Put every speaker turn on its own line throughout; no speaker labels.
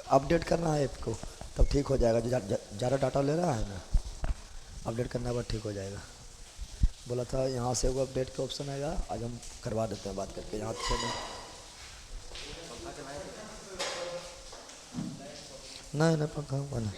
Update करना है app को, तब ठीक हो जाएगा। जो ज़्यादा डाटा ले रहा है ना, अपडेट करने के बाद ठीक हो जाएगा। बोला था यहाँ से वो अपडेट का ऑप्शन आएगा, आज हम करवा देते हैं बात करके यहाँ से। नहीं नहीं पंखा बना।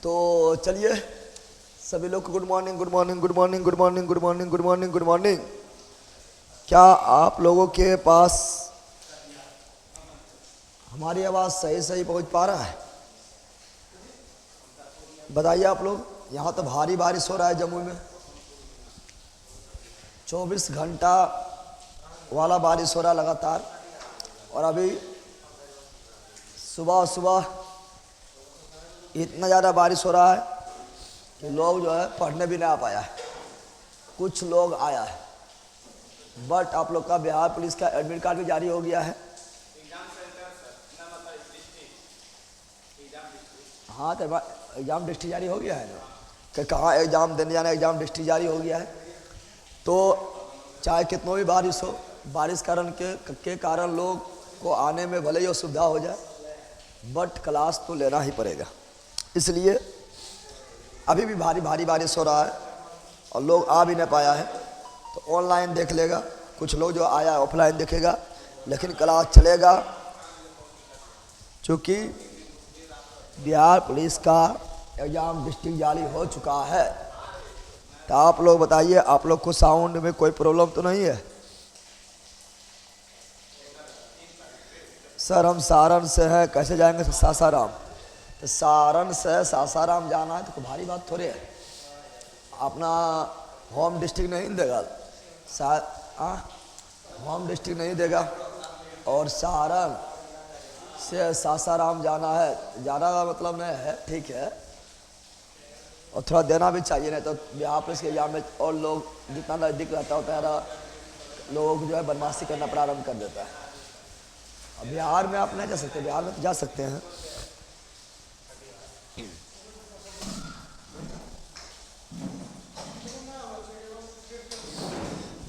तो चलिए सभी लोग को good morning, good morning, good morning, good morning, good morning, good morning, good morning. क्या आप लोगों के पास हमारी आवाज़ सही सही पहुंच पा रहा है? बताइए आप लोग। यहाँ तो भारी बारिश हो रहा है जम्मू में, 24 घंटा वाला बारिश हो रहा है लगातार। और अभी सुबह सुबह इतना ज़्यादा बारिश हो रहा है कि लोग जो है पढ़ने भी नहीं आ पाया है। कुछ लोग आया है, बट आप लोग का बिहार पुलिस का एडमिट कार्ड भी जारी हो गया है। हाँ तो एग्ज़ाम डिस्ट्रिक्ट जारी हो गया है ना, कि कहाँ एग्ज़ाम देने जाना, एग्ज़ाम डिस्ट्रिक्ट जारी हो गया है। तो चाहे कितना भी बारिश हो, बारिश के कारण लोग को आने में भले ही असुविधा हो जाए, बट क्लास तो लेना ही पड़ेगा। इसलिए अभी भी भारी भारी बारिश हो रहा है और लोग आ भी नहीं पाया है, तो ऑनलाइन देख लेगा। कुछ लोग जो आया ऑफलाइन देखेगा, लेकिन क्लास चलेगा। चूँकि बिहार पुलिस का एग्ज़ाम डिस्ट्रिक्ट जारी हो चुका है। तो आप लोग बताइए, आप लोग को साउंड में कोई प्रॉब्लम तो नहीं है? सर हम सारण से हैं, कैसे जाएंगे सासाराम? तो सारण से सासाराम जाना है तो कोई भारी बात थोड़ी है। अपना होम डिस्ट्रिक्ट नहीं देगा, होम डिस्ट्रिक्ट नहीं देगा। और सारण से सासाराम जाना है, जाना का मतलब नहीं है, ठीक है। और थोड़ा देना भी चाहिए, नहीं तो बिहार पुलिस के एग्जाम में और लोग जितना नज़दीक रहता होता है लोग जो है बदमाशी करना प्रारंभ कर देता है। अब बिहार में आप नहीं जा सकते, बिहार में तो जा सकते हैं।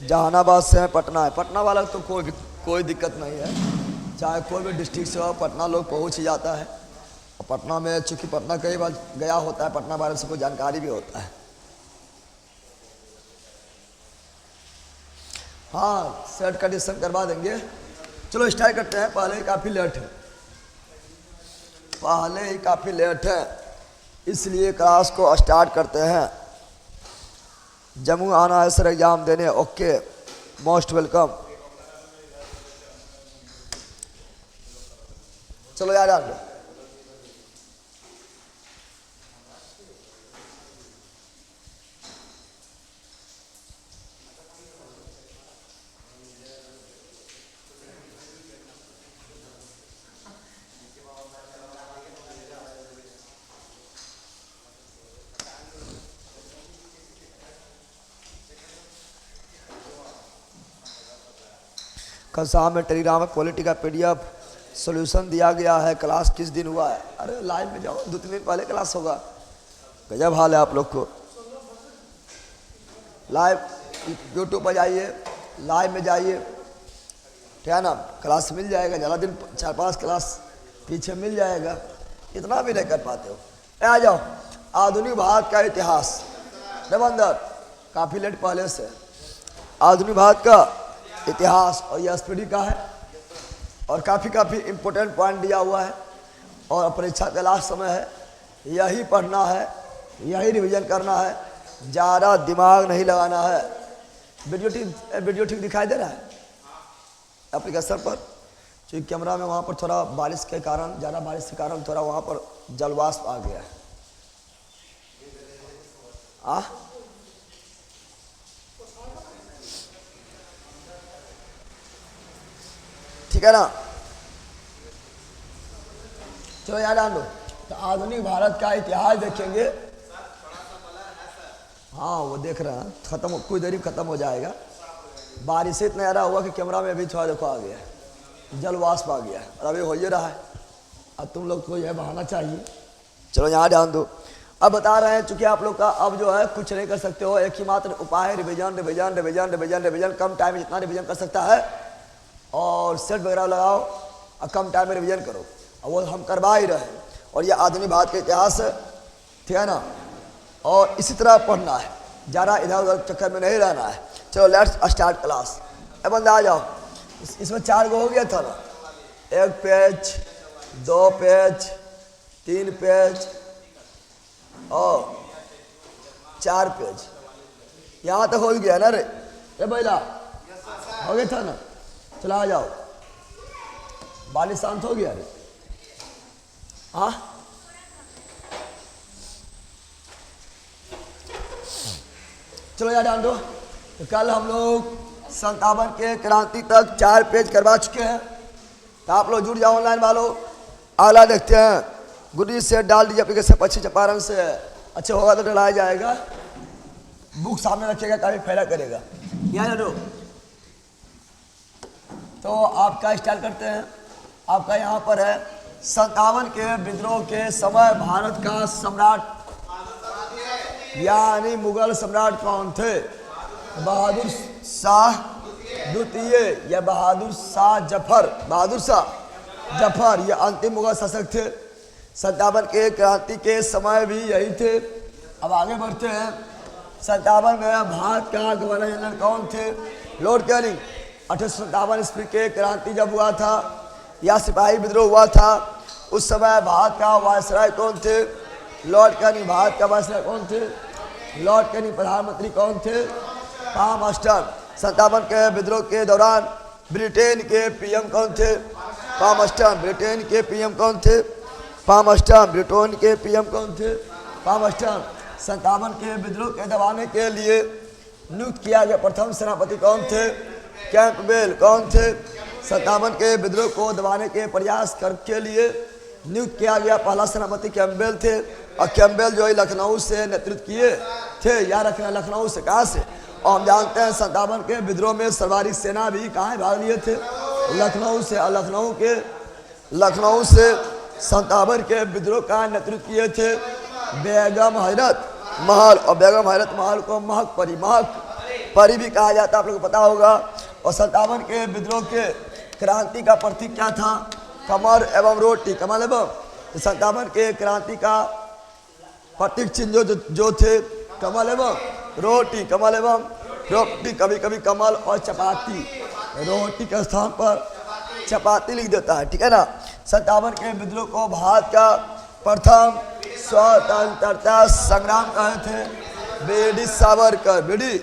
जहानाबाद से पटना है, पटना वाला तो कोई दिक्कत नहीं है। चाहे कोई भी डिस्ट्रिक्ट से हो, पटना लोग पहुंच ही जाता है। और पटना में चूँकि पटना कई बार गया होता है, पटना बारे से कोई जानकारी भी होता है। हाँ सेट कंडीशन करवा देंगे। चलो स्टार्ट करते हैं, पहले ही काफ़ी लेट है, इसलिए क्लास को स्टार्ट करते हैं। जम्मू आना है सर एग्ज़ाम देने, ओके, मोस्ट वेलकम। चलो यार कल शाम में टेलीग्राम में पॉलिटी का PDF सॉल्यूशन दिया गया है। क्लास किस दिन हुआ है? अरे लाइव में जाओ, 2-3 दिन पहले क्लास होगा। गजब हाल है आप लोग को। लाइव यूट्यूब पर जाइए, लाइव में जाइए, क्या ना, क्लास मिल जाएगा। ज़्यादा दिन 4-5 क्लास पीछे मिल जाएगा, इतना भी नहीं कर पाते हो। आ जाओ, आधुनिक भारत का इतिहास निबंधन काफ़ी लेट पहले से। आधुनिक भारत का इतिहास, और यह एसपीडी का है और काफ़ी इम्पोर्टेंट पॉइंट दिया हुआ है। और परीक्षा का लास्ट समय है, यही पढ़ना है, यही रिवीजन करना है, ज़्यादा दिमाग नहीं लगाना है। वीडियो ठीक दिखाई दे रहा है एप्लीकेशन पर? क्योंकि कैमरा में वहाँ पर थोड़ा बारिश के कारण, ज़्यादा बारिश के कारण थोड़ा वहाँ पर जलवाष्प आ गया है। ठीक है ना? चलो याद आन दो। तो आधुनिक भारत का इतिहास देखेंगे। हाँ वो देख रहे हैं, खत्म, कुछ देरी खत्म हो जाएगा। बारिश से इतना ज़्यादा हुआ कि कैमरा में अभी थोड़ा देखो आ गया है, जलवाष्प आ गया है और अभी हो ही रहा है। अब तुम लोग को यह बहाना चाहिए। चलो यहाँ ध्यान दो। अब बता रहे हैं, चूंकि आप लोग का अब जो है कुछ नहीं कर सकते हो, एक ही मात्र उपाय है, revision revision revision revision revision. कम टाइम में जितना रिविजन कर सकता है और सेट वगैरह लगाओ और कम टाइम में रिविजन करो, और वो हम करवा ही रहे हैं। और ये आधुनिक भारत का इतिहास है, ठीक है ना? और इसी तरह पढ़ना है, ज़्यादा इधर उधर चक्कर में नहीं रहना है। चलो लेट्स स्टार्ट क्लास। अब बंदा आ जाओ। इसमें 4 गो हो गया था ना, 1 पेज, 2 पेज, 3 पेज और 4 पेज। यहाँ तक हो गया ना रे? ये बैला हो गया था ना? चला आ जाओ। बालिश शांत हो गया रे? हाँ चलो यार ध्यान दो। तो कल हम लोग 57 के क्रांति तक 4 पेज करवा चुके हैं। तो आप लोग जुड़ जाओ ऑनलाइन वालों। अगला देखते हैं। गुडी से डाल दीजिए एप्लीकेशन, पश्चिम चंपारण से। अच्छा होगा तो डलाया जाएगा। बुक सामने रखिएगा, काफी फायदा करेगा। यहाँ दो। तो आपका स्टार्ट करते हैं। आपका यहाँ पर है 57 के विद्रोह के समय भारत का सम्राट यानी मुगल सम्राट कौन थे? बहादुर शाह द्वितीय या बहादुर शाह जफर? बहादुर शाह जफर ये अंतिम मुगल शासक थे। 57 के क्रांति के समय भी यही थे। अब आगे बढ़ते हैं। 57 में भारत का गवर्नर जनरल कौन थे? Lord Canning. 1857 ईस्वी के क्रांति जब हुआ था या सिपाही विद्रोह हुआ था, उस समय भारत का वायसराय कौन थे? Lord Canning. भारत का वायसराय कौन थे? Lord Canning. प्रधानमंत्री कौन थे? पामस्टन। 57 के विद्रोह के दौरान ब्रिटेन के पीएम कौन थे? पामस्टन। ब्रिटेन के पीएम कौन थे? पामस्टन। ब्रिटेन के पीएम कौन थे? पामस्टन। 57 के विद्रोह के दबाने के लिए नियुक्त किया गया प्रथम सेनापति कौन थे? कैंपबेल। कौन थे? 57 के विद्रोह को दबाने के प्रयास के लिए नियुक्त किया गया पहला सेनापति कैंपबेल थे। और कैंपबेल जो है लखनऊ से नेतृत्व किए थे, या रखना लखनऊ से, कहाँ से? और हम जानते हैं 57 के विद्रोह में सर्वाधिक सेना भी कहाँ भाग लिए थे? लखनऊ से। और लखनऊ से 57 के विद्रोह का नेतृत्व किए थे बेगम हैरत महल। और बेगम हैरत महल को महक परी भी कहा जाता है, आप लोग को पता होगा। और 57 के विद्रोह के क्रांति का प्रतीक क्या था? कमर एवं रोटी। कमल एवं 57 के क्रांति का प्रतीक चिन्ह जो थे कमल एवं रोटी। कमल एवं रोटी। कभी कभी कमल और चपाती, रोटी के स्थान पर चपाती लिख देता है, ठीक है ना? 57 के विद्रोह को भारत का प्रथम स्वतंत्रता संग्राम कहे थे बीडी सावरकर। बीडी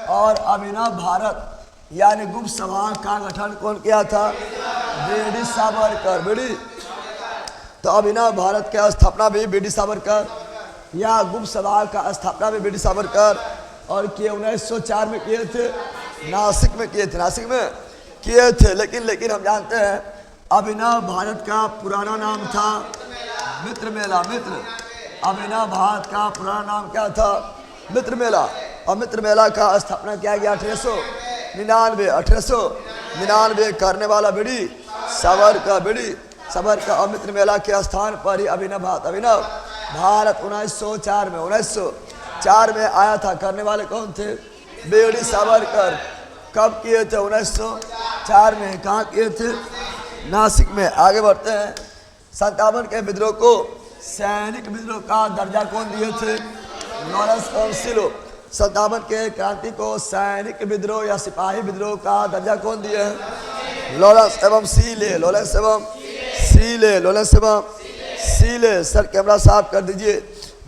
और अभिनव भारत यानी गुप्त सभा का गठन कौन किया था? बीडी सावरकर। बीडी। तो अभिनव भारत की स्थापना भी बीडी सावरकर, या गुप्त सभा का स्थापना भी बीडी सावरकर और किए 1904 में किए थे। नासिक में किए थे। लेकिन हम जानते हैं अभिनव भारत का पुराना नाम था मित्रमेला। अभिनव भारत का पुराना नाम क्या था? मित्रमेला। और मित्रमेला का स्थापना किया गया 1899 करने वाला बीडी सावरकर। और मित्रमेला के स्थान पर ही अभिनव भारत 1904 में आया था। करने वाले कौन थे? बीडी सावरकर। कब किए थे? 1904 में। कहाँ किए थे? नासिक में। आगे बढ़ते हैं। 57 के विद्रोह को सैनिक विद्रोह का दर्जा कौन दिए थे? लॉरेंस एवं सिलो। 57 के क्रांति को सैनिक विद्रोह या सिपाही विद्रोह का दर्जा कौन दिए हैं? लॉरेंस एवं सीले। लॉरेंस एवं सीले। लॉरेंस एवं सीले। सर कैमरा साफ कर दीजिए,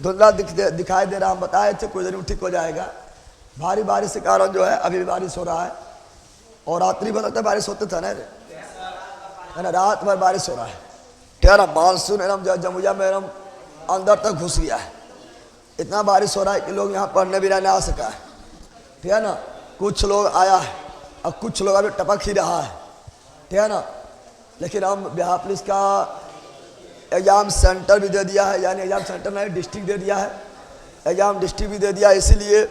धुंधला दिखाई दे रहा। हम बताए थे कुछ देर में ठीक हो जाएगा। भारी बारिश के कारण जो है अभी भी बारिश हो रहा है, और रात्रि भर तक बारिश होते था ना, रात भर बारिश हो रहा है। ठीक है ना, मानसून एकदम जमुया में एकदम अंदर तक घुस गया है। इतना बारिश हो रहा है कि लोग यहाँ पढ़ने भी नहीं आ सका है। ठीक है ना, कुछ लोग आया है और कुछ लोग अभी टपक ही रहा है। ठीक है ना, लेकिन हम बिहार पुलिस का एग्ज़ाम सेंटर भी दे दिया है, यानी एग्ज़ाम सेंटर नहीं डिस्ट्रिक्ट दे दिया है, एग्ज़ाम डिस्ट्रिक्ट भी दे दिया है। इसीलिए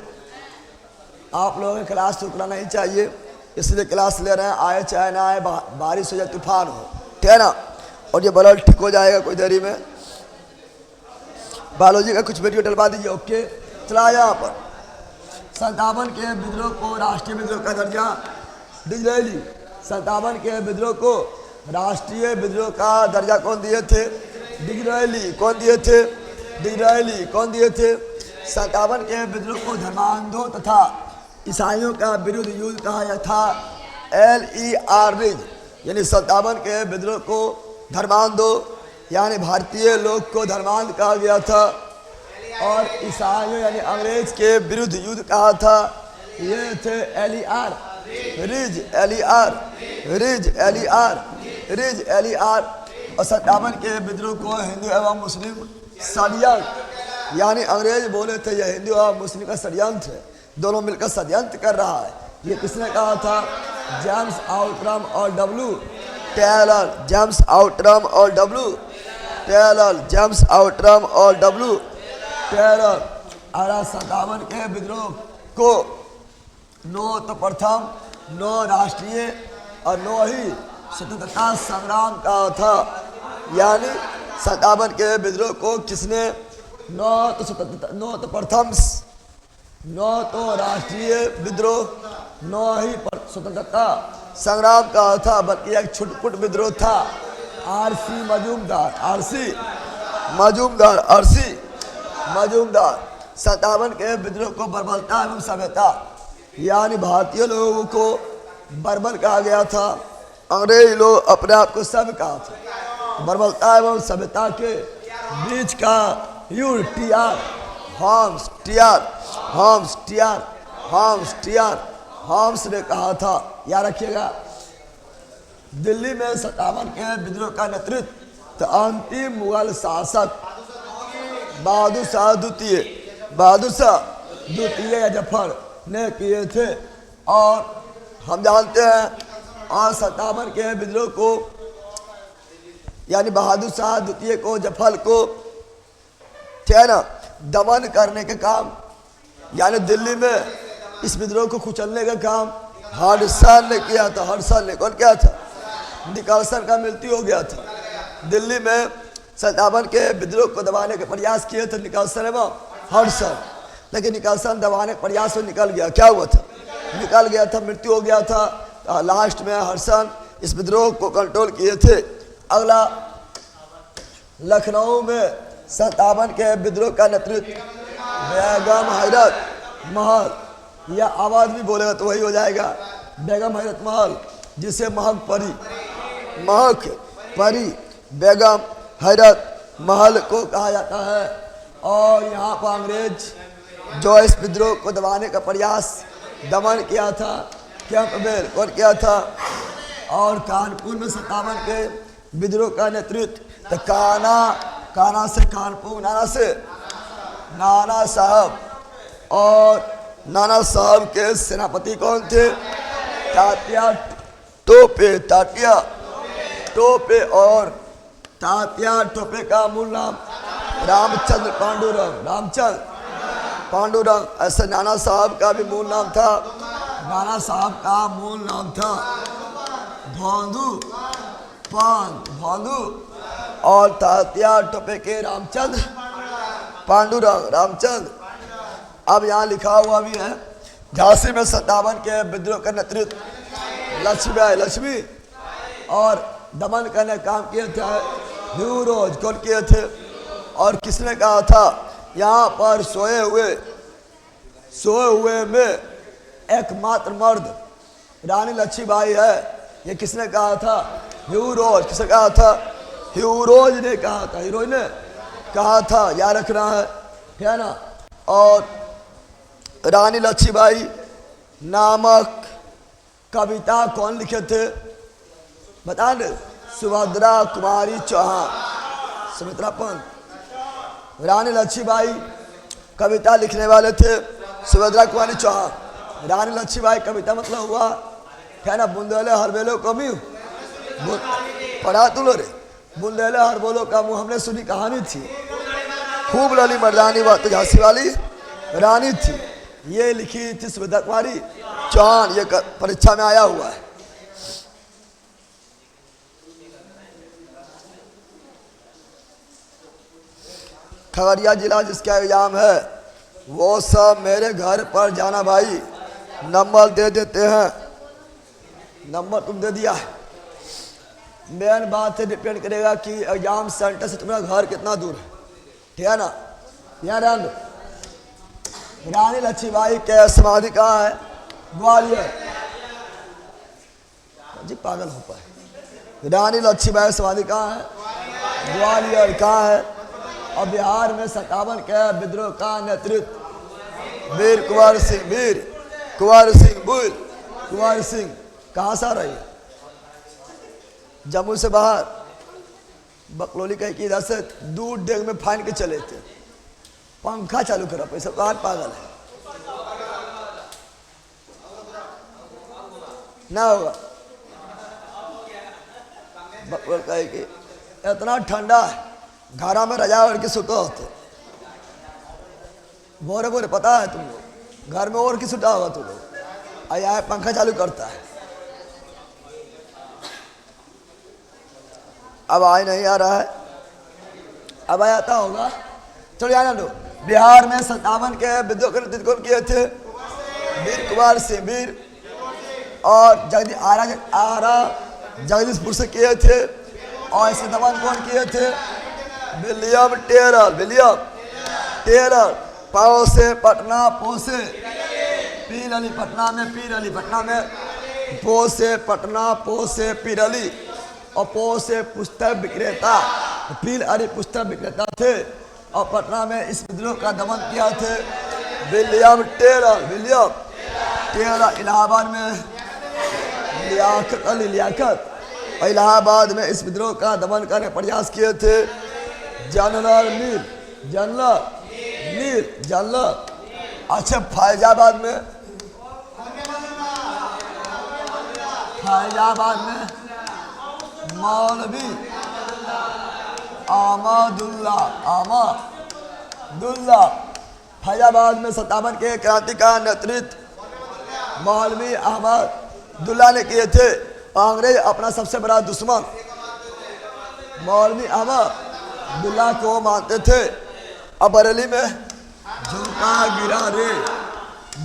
आप लोगों की क्लास रुकना नहीं चाहिए, इसलिए क्लास ले रहे हैं, आए चाहे ना आए, बारिश हो जाए तूफान हो। ठीक है ना, और ये बलल ठीक हो जाएगा कुछ देरी में। बायोलॉजी का कुछ वीडियो डलवा दीजिए। ओके, चला यहाँ पर 57 के विद्रोह को राष्ट्रीय विद्रोह का दर्जा डिजरायली। 57 के विद्रोह को राष्ट्रीय विद्रोह का दर्जा कौन दिए थे? डिजरायली। कौन दिए थे? डिजरायली। कौन दिए थे? 57 के विद्रोह को धर्मांधों तथा ईसाइयों का विरुद्ध युद्ध कहा गया था। LER रिज, यानी 57 के विद्रोह को धर्मांधों यानी भारतीय लोग को धर्मांध कहा गया था, और ईसाइयों यानी अंग्रेज के विरुद्ध युद्ध कहा था। ये थे LER ridge. LER ridge. LER ridge. LER। और 57 के विद्रोह को हिंदू एवं मुस्लिम षड्यंत्र, यानी अंग्रेज बोले थे यह हिंदू और मुस्लिम का षड्यंत्र है, दोनों मिलकर षड्यंत्र कर रहा है। ये किसने कहा था? जेम्स आउट्रम और W टेलर। जेम्स आउट्रम और W टेलर। जेम्स आउट्रम और W टेलर। 57 के विद्रोह को नो तो प्रथम, नो राष्ट्रीय और नो ही स्वतंत्रता संग्राम कहा था। यानी 57 के विद्रोह को किसने नो तो प्रथम, नो तो राष्ट्रीय विद्रोह, नो ही स्वतंत्रता संग्राम कहा था, बल्कि एक छुटपुट विद्रोह था। RC Majumdar. RC Majumdar. RC Majumdar. 57 के विद्रोह को बर्बरता एवं सभ्यता, यानी भारतीय लोगों को बर्बर कहा गया था, अंग्रेज लोग अपने आप को सभ्य कहा था। बर्बरता एवं सभ्यता के बीच का युद्ध TR हॉम्स, TR हॉम्स, TR हॉम्स, TR हॉम्स ने कहा था। याद रखिएगा, दिल्ली में 57 के विद्रोह का नेतृत्व तो अंतिम मुगल शासक बहादुर शाह द्वितीय, बहादुर शाह द्वितीय या जफर ने किए थे, और हम जानते हैं। और 57 के विद्रोह को यानी बहादुर शाह द्वितीय को, जफर को, ठीक है ना, दमन करने का काम, यानी दिल्ली में इस विद्रोह को कुचलने का काम हडसन ने किया था। हडसन ने। कौन किया था? निकलसन का मृत्यु हो गया था। दिल्ली में 57 के विद्रोह को दबाने के प्रयास किए थे निकलसन एवं हडसन, लेकिन निकलसन दबाने के प्रयास में निकल गया। क्या हुआ था? निकल गया था, मृत्यु हो गया था। लास्ट में हडसन इस विद्रोह को कंट्रोल किए थे। अगला, लखनऊ में 57 के विद्रोह का नेतृत्व बेगम हैरत महल, या आवाज भी बोलेगा तो वही हो जाएगा, बेगम हैरत महल, जिसे महक परी बेगम हैरत महल को कहा जाता है। और यहाँ पर अंग्रेज जो इस विद्रोह को दबाने का प्रयास, दमन किया था, कैंपबेल कौन किया था। और कानपुर में 57 के विद्रोह का नेतृत्व तो काना से कानपुर, नाना साहब, और नाना साहब के सेनापति कौन थे? तात्या टोपे। और तात्या टोपे का मूल नाम रामचंद्र पांडुरंग। ऐसे नाना साहब का भी मूल नाम था, नाना साहब का मूल नाम था भांडू। और तात्या टोपे के रामचंद्र पांडुरंग। अब यहाँ लिखा हुआ भी है, झांसी में 57 के विद्रोह का नेतृत्व लक्ष्मी और दमन करने काम किए थे ह्यूरोज कौन किए थे। और किसने कहा था? यहाँ पर सोए हुए में एकमात्र मर्द रानी लक्ष्मीबाई है। ये किसने कहा था? ह्यूरोज। किसने कहा था? ह्यूरोज ने कहा था। ह्यूरोज ने कहा था, याद रखना है ना। और रानी लक्ष्मीबाई नामक कविता कौन लिखे थे? बता दे। सुभद्रा कुमारी चौहान, सुमित्रा पंत। रानी लक्ष्मीबाई कविता लिखने वाले थे सुभद्रा कुमारी चौहान। रानी लक्ष्मीबाई कविता मतलब हुआ है ना, बुंदेले हर बेलो कमी पढ़ा तुलो रे, बुंदेले हर बोलो का मुँह। हमने सुनी कहानी थी, खूब लली मर्दानी बात झांसी वाली रानी थी। ये लिखी थी सुभद्रा कुमारी चौहान। ये परीक्षा में आया हुआ है। खगड़िया जिला जिसका एग्जाम है वो सब मेरे घर पर जाना भाई, नंबर दे देते हैं। नंबर तुम दे दिया है। मेन बात से डिपेंड करेगा कि एग्जाम सेंटर से तुम्हारा घर कितना दूर है, ठीक है ना। यहाँ रानी लक्ष्मीबाई के समाधि कहाँ है? ग्वालियर। जी पागल हो पाए। रानी लक्ष्मीबाई समाधि कहाँ है? ग्वालियर। कहाँ है? और बिहार में 57 के विद्रोह का नेतृत्व वीर कुंवर सिंह कहाँ से आ रही है? जम्मू से बाहर बकलोली कहीं की इधर से दूध डेग में फाइन के चले थे। पंखा चालू करा पैसा बाहर पागल है ना होगा। बकलोल कहीं की इतना ठंडा है, घरा में रजा ओढ़ के सुता होते। बोरे बोरे पता है तुम लोग, घर में ओढ़ के सुता होगा तुम लोग। आया पंखा चालू करता है। अब आए नहीं आ रहा है, अब आता होगा। चलो आना दो। बिहार में 57 के विद्रोह के नेतृत्व कौन किए थे? वीर कुंवर सिंह। और जगदीशपुर से किए थे। और ऐसे दमन कौन किए थे? William Taylor. पाओ से पटना, पो से पीर अली, पटना में पो से पटना, पो से पीर अली और पो से पुस्तक विक्रेता। पीर अली पुस्तक विक्रेता थे और पटना में इस विद्रोह का दमन किया थे विलियम टेलर। इलाहाबाद में लियाकत और इलाहाबाद में इस विद्रोह का दमन करने का प्रयास किए थे जनरल मीर। अच्छा, फैजाबाद में मौलवी अहमदुल्ला। फैजाबाद में 57 के क्रांति का नेतृत्व मौलवी अहमदुल्ला ने किए थे। अंग्रेज अपना सबसे बड़ा दुश्मन मौलवी अहमदुल्ला को मानते थे। अब बरेली में झुमका गिरा रे,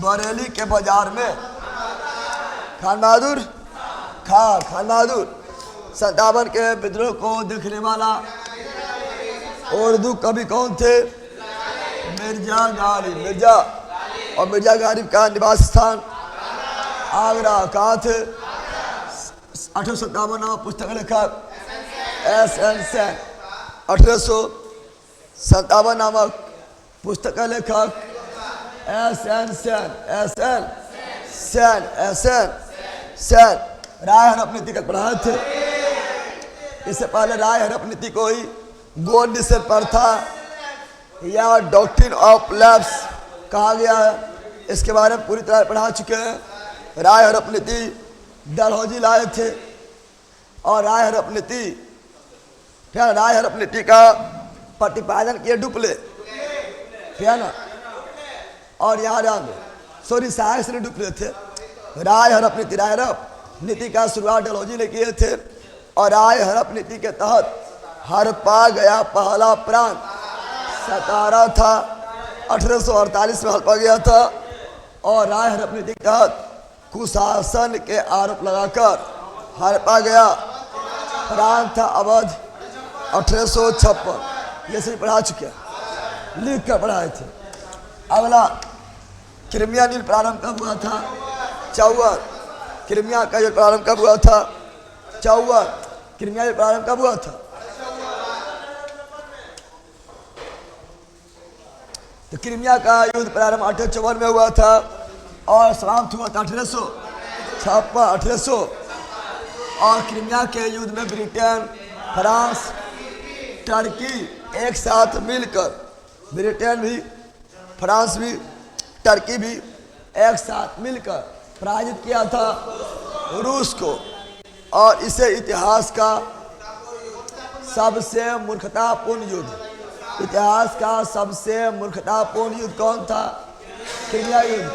बरेली के बाजार में खान बहादुर 57 के विद्रोह को देखने वाला उर्दू कवि कौन थे? मिर्जा गालिब का निवास स्थान आगरा। कहाँ थे? 1857 नामक पुस्तक लेखक S.N. सेन। 1857 नामक पुस्तक लेखक S.N. सेन राय हड़प नीति का पढ़ाए थे। इससे पहले राय हड़प नीति को ही गोल्ड निषेध प्रथा या डॉक्ट्रिन ऑफ लैप्स कहा गया है। इसके बारे में पूरी तरह पढ़ा चुके हैं। राय हड़प नीति डलहौजी लाए थे और राय हड़प नीति का प्रतिपादन किए डुप्ले, है ना। और यहाँ सहायक से डुप्ले थे। राय हड़प नीति का शुरुआत डलहौजी ने किए थे और राय हड़प नीति के तहत हड़पा गया पहला प्रांत सतारा था। 1848 में हड़पा गया था और राय हड़प नीति के तहत कुशासन के आरोप लगाकर हड़पा गया प्रांत था अवध। 1856 ये सभी पढ़ा चुके हैं। लिख कर पढ़ाए थे। अगला क्रिमिया युद्ध प्रारंभ कब हुआ था? 54। क्रिमिया का युद्ध प्रारंभ कब हुआ था? 54। क्रिमिया युद्ध प्रारंभ कब हुआ था? तो क्रिमिया का युद्ध प्रारंभ 1854 में हुआ था और समाप्त हुआ था 1856। और क्रिमिया के युद्ध में ब्रिटेन, फ्रांस, टर्की एक साथ मिलकर, ब्रिटेन भी, फ्रांस भी, टर्की भी एक साथ मिलकर पराजित किया था रूस को। और इसे इतिहास का सबसे मूर्खतापूर्ण युद्ध, इतिहास का सबसे मूर्खतापूर्ण युद्ध कौन था? क्रिमिया युद्ध।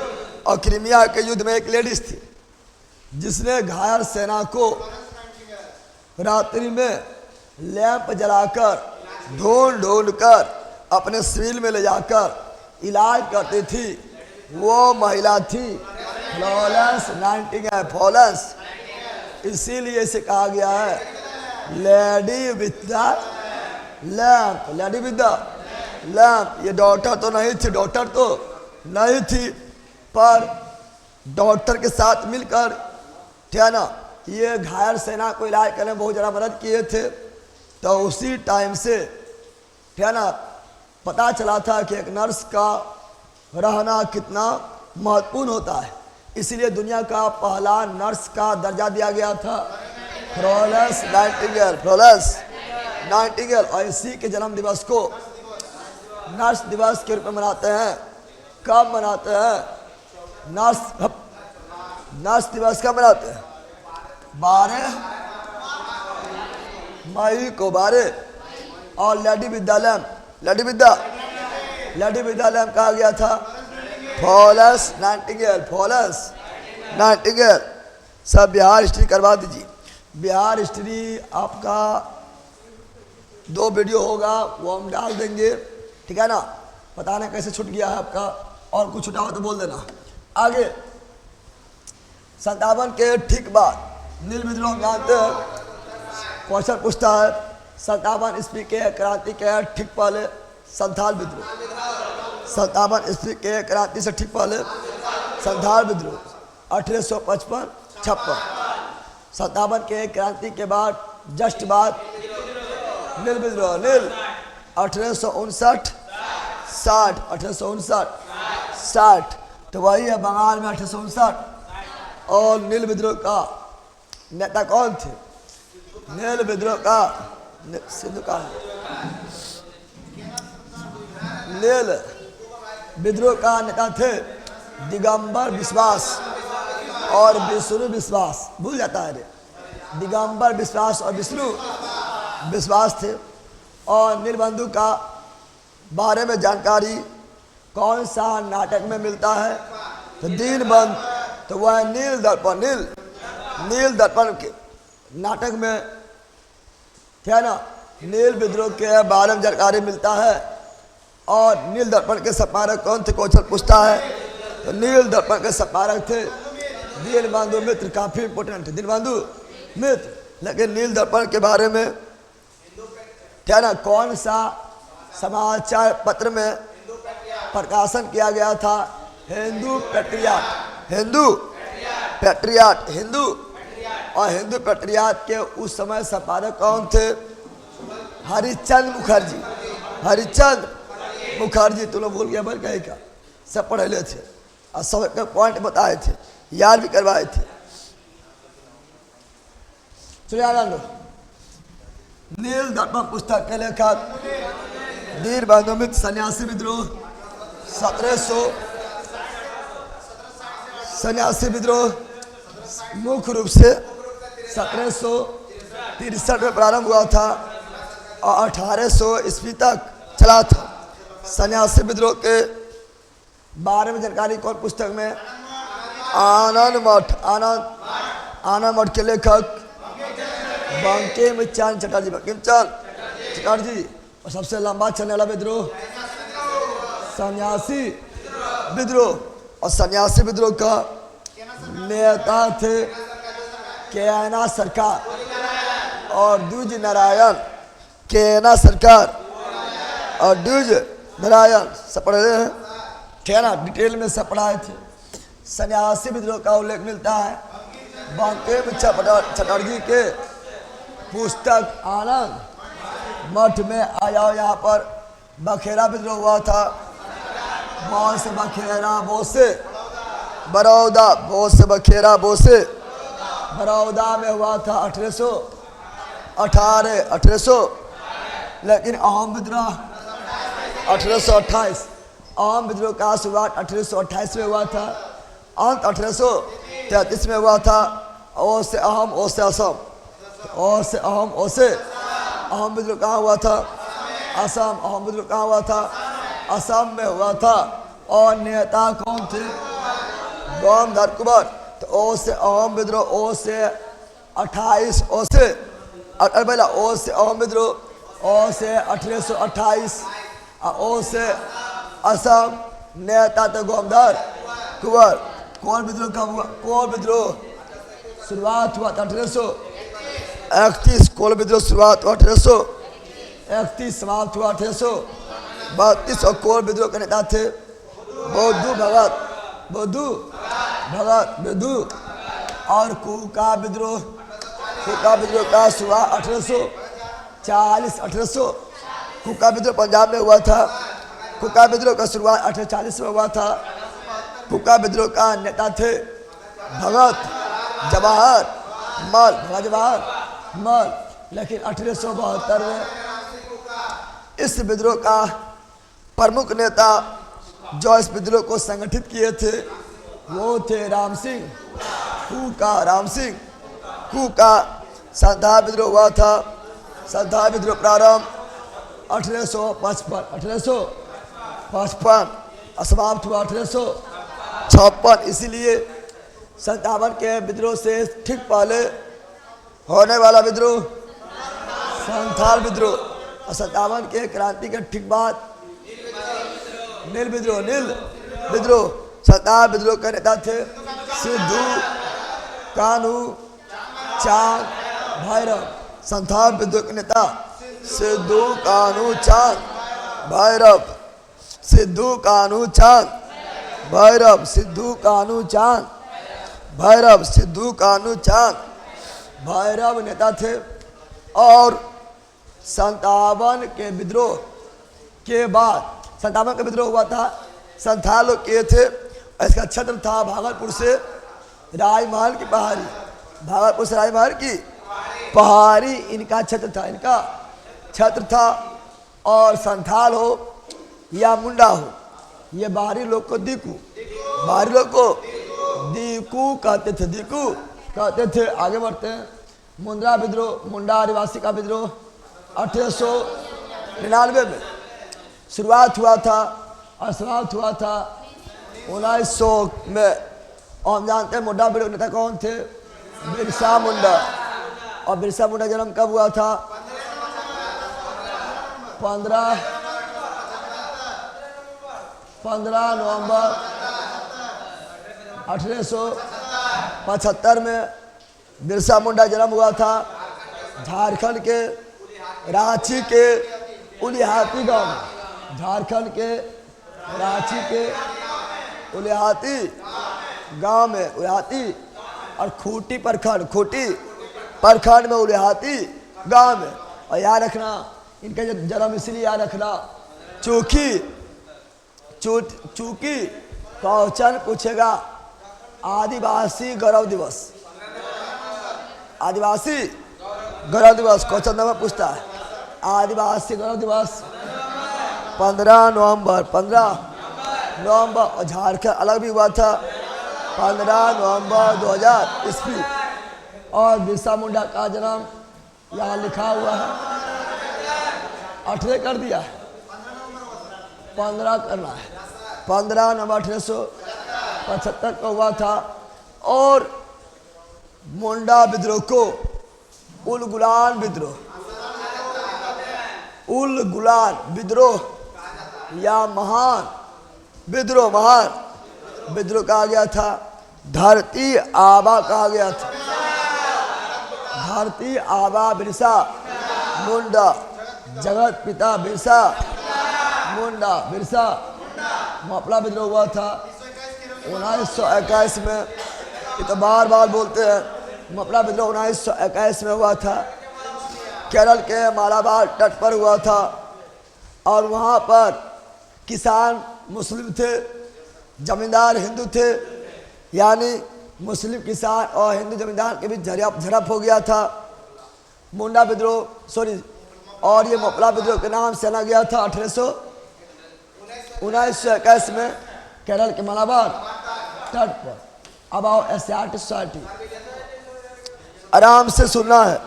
और क्रिमिया के युद्ध में एक लेडीज थी जिसने घायल सेना को रात्रि में लैंप जलाकर ढूंढ कर अपने सिविल में ले जाकर इलाज करती थी। वो महिला थी फ्लॉरेंस नाइटिंगेल, फ्लॉरेंस। इसीलिए इसे कहा गया है lady with the lamp, lady with the lamp. ये डॉक्टर तो नहीं थी, डॉक्टर तो नहीं थी, पर डॉक्टर के साथ मिलकर, ठीक है ना, ये घायल सेना को इलाज करने में बहुत ज़्यादा मदद किए थे। तो उसी टाइम से, ठीक है ना, पता चला था कि एक नर्स का रहना कितना महत्वपूर्ण होता है। इसीलिए दुनिया का पहला नर्स का दर्जा दिया गया था फ्लॉरेंस नाइटिंगेल, फ्लॉरेंस नाइटिंगेल। और इसी के जन्म दिवस को नर्स दिवस के रूप में मनाते हैं। कब मनाते हैं? नर्स दिवस कब मनाते हैं? 12 मई को, 12। और lady with the lamp, lady with the lamp कहा गया था फ्लॉरेंस नाइटिंगेल, फ्लॉरेंस नाइटिंगेल। सब बिहार हिस्ट्री करवा दीजिए। बिहार हिस्ट्री आपका 2 वीडियो होगा, वो हम डाल देंगे, ठीक है ना। पता नहीं कैसे छूट गया है आपका, और कुछ छुटा हो तो बोल देना। आगे 57 के ठीक बाद नील विद्रोह जानते हैं, क्वेश्चन पूछता है 57 ईस्वी के क्रांति के ठीक पहले संथाल विद्रोह, 57 ईस्वी के क्रांति से ठीक पहले संथाल विद्रोह 1855-56। 57 के क्रांति के बाद जस्ट बाद नील विद्रोह, नील 1859-60, 1859-60। तो वही है बंगाल में 1859। और नील विद्रोह का नेता कौन थे? नील विद्रोह का सिंधु का नील विद्रोह का नेता थे दिगंबर विश्वास और विष्णु विश्वास। भूल जाता है रे, दिगंबर विश्वास और विष्णु विश्वास थे। और नीलबंधु का बारे में जानकारी कौन सा नाटक में मिलता है? तो दीनबंधु, तो वह नील दर्पण, नील दर्पण के नाटक में, क्या ना, नील विद्रोह के बारे में जानकारी मिलता है। और नील दर्पण के संपादक कौन थे? क्वेश्चन पूछता है। तो नील दर्पण के संपादक थे दीनबंधु मित्र। काफी इंपोर्टेंट है दीनबंधु मित्र। लेकिन नील दर्पण के बारे में, क्या ना, कौन सा समाचार पत्र में प्रकाशन किया गया था? Hindu patriot, Hindu patriot, Hindu. और हिंदू पैट्रियट के उस समय संपादक कौन थे? हरिश्चंद्र मुखर्जी, हरिश्चंद्र मुखर्जी। तुम लोग भूल गया बल कहे क्या? सब पढ़े थे और सब पॉइंट बताए थे, याद भी करवाए थे। चलिए आनंद। नील दर्पण पुस्तक के लेखक दीनबंधु मित्र। सन्यासी विद्रोह 1700, सन्यासी विद्रोह मुख्य रूप से 1763 में प्रारंभ हुआ था और 1800 ईस्वी तक चला था। सन्यासी विद्रोह के बारे में जानकारी कौन पुस्तक में? आनंद मठ, आनंद मठ के लेखक बंकिम चंद्र चटर्जी, बंकिम चंद्र चटर्जी। और सबसे लंबा चलने वाला विद्रोह सन्यासी विद्रोह। और सन्यासी विद्रोह का नेता थे केना सरकार और द्विज नारायण, केना सरकार और द्विज नारायण सब पढ़ रहे हैं, ठीक है ना, डिटेल में सब पढ़ाए थे। सन्यासी विद्रोह का उल्लेख मिलता है बंकिम चटर्जी के पुस्तक आनंद मठ में। आ जाओ, यहाँ पर बखेरा विद्रोह हुआ था, बोस बखेरा बोसे, बड़ौदा बोस बखेरा बोसे, बड़ौदा में हुआ था 1818, लेकिन अहम विद्रोह 1828, अहम विद्रोह का शुरुआत 1828 में हुआ था, अंत 1833 में हुआ था। ओ से अहम, ओ से असम, ओ से अहम, ओ से अहम विद्रोह कहाँ हुआ था? असम। अहम विद्रोह कहाँ हुआ था? असम में हुआ था। और नेता कौन थे? गंगाधर कुंवर। तो ओ से अहम विद्रोह, ओ से 28, ओ से पहला ओ से अहम विद्रोह, ओ से 1828, ओ से असम, नेता थे गंगाधर कुंवर। कौन विद्रोह कब हुआ? कोल विद्रोह शुरुआत हुआ था 1831, कोल विद्रोह शुरुआत हुआ 1831, समाप्त हुआ 1832। और कोल विद्रोह के नेता थे बौद्धू भगत, बौद्धू भगत बिदु। और कुका विद्रोह, कुका विद्रोह का शुरुआत 1840, 1800। कुका विद्रोह पंजाब में हुआ था। कुका विद्रोह का शुरुआत 1840 में हुआ था। कुका विद्रोह का नेता थे भगत जवाहर मल, भगत जवाहर मल। लेकिन 1872 में इस विद्रोह का प्रमुख नेता जो इस विद्रोह को संगठित किए थे वो थे राम सिंह, कुका राम सिंह। कुका संथाल विद्रोह हुआ था। संथाल विद्रोह प्रारंभ 1855, समाप्त हुआ 1856। इसीलिए 57 के विद्रोह से ठीक पहले होने वाला विद्रोह संथाल विद्रोह, और 57 के क्रांति के ठीक बाद नील विद्रोह, नील विद्रोह। संथाल विद्रोह के नेता थे सिद्धू कानू चांद भैरव। संथाल विद्रोह के नेता सिद्धू कानू चांद भैरव, सिद्धू कानू चांद भैरव, सिद्धू कानू चांद भैरव, सिद्धू कानू चांद भैरव नेता थे। और 57 के विद्रोह के बाद, 57 का विद्रोह हुआ था, संथाल लोग किए थे। इसका क्षेत्र था भागलपुर से राजमहल की पहाड़ी, भागलपुर से राजमहल की पहाड़ी इनका क्षेत्र था, इनका क्षेत्र था। और संथाल हो या मुंडा हो, ये बाहरी लोग को दीकू, बाहरी लोग को दीकू कहते थे, दीकू कहते थे। आगे बढ़ते हैं। मुंद्रा विद्रोह, मुंडा आदिवासी का विद्रोह 1899 में शुरुआत हुआ था और समाप्त हुआ था 1900 में। और हम जानते हैं मुंडा विद्रोह नेता कौन थे? बिरसा मुंडा। और बिरसा मुंडा जन्म कब हुआ था? 15 नवंबर 1875 में बिरसा मुंडा जन्म हुआ था। झारखंड के रांची के उलिहाती गांव में, झारखंड के रांची के उलिहाती गांव में, उलिहाती और खूंटी प्रखंड, खूंटी प्रखंड में उलिहाती गांव में। और याद रखना इनका जन्म इसलिए याद रखना चूंकि क्वेश्चन पूछेगा आदिवासी गौरव दिवस, आदिवासी गौरव दिवस क्वेश्चन नंबर पूछता है। आदिवासी गौरव दिवस 15 नवंबर और झारखंड अलग भी हुआ था 15 नवंबर 2000 ईस्वी। और बिरसा मुंडा का जन्म यहाँ लिखा हुआ है, 18 कर दिया है, 15 करना है। 15 नवंबर 1875 को हुआ था। और मुंडा विद्रोह को उलगुलान विद्रोह, उलगुलान विद्रोह या महान विद्रोह, महान विद्रोह कहा गया था। धरती आबा कहा गया था, धरती आबा बिरसा मुंडा, जगत पिता बिरसा मुंडा बिरसा मपला विद्रोह हुआ था 1921 में। ये तो बार बार बोलते हैं, मपला विद्रोह 1921 में हुआ था। केरल के मालाबार तट पर हुआ था और वहाँ पर किसान मुस्लिम थे, जमींदार हिंदू थे, यानी मुस्लिम किसान और हिंदू जमींदार के बीच झड़प हो गया था। मुंडा विद्रोह और ये मपला विद्रोह के नाम से जाना गया था 1921 में केरल के मालाबार तट पर। अब आओ एसआरटी सोसाइटी, आराम से सुनना है।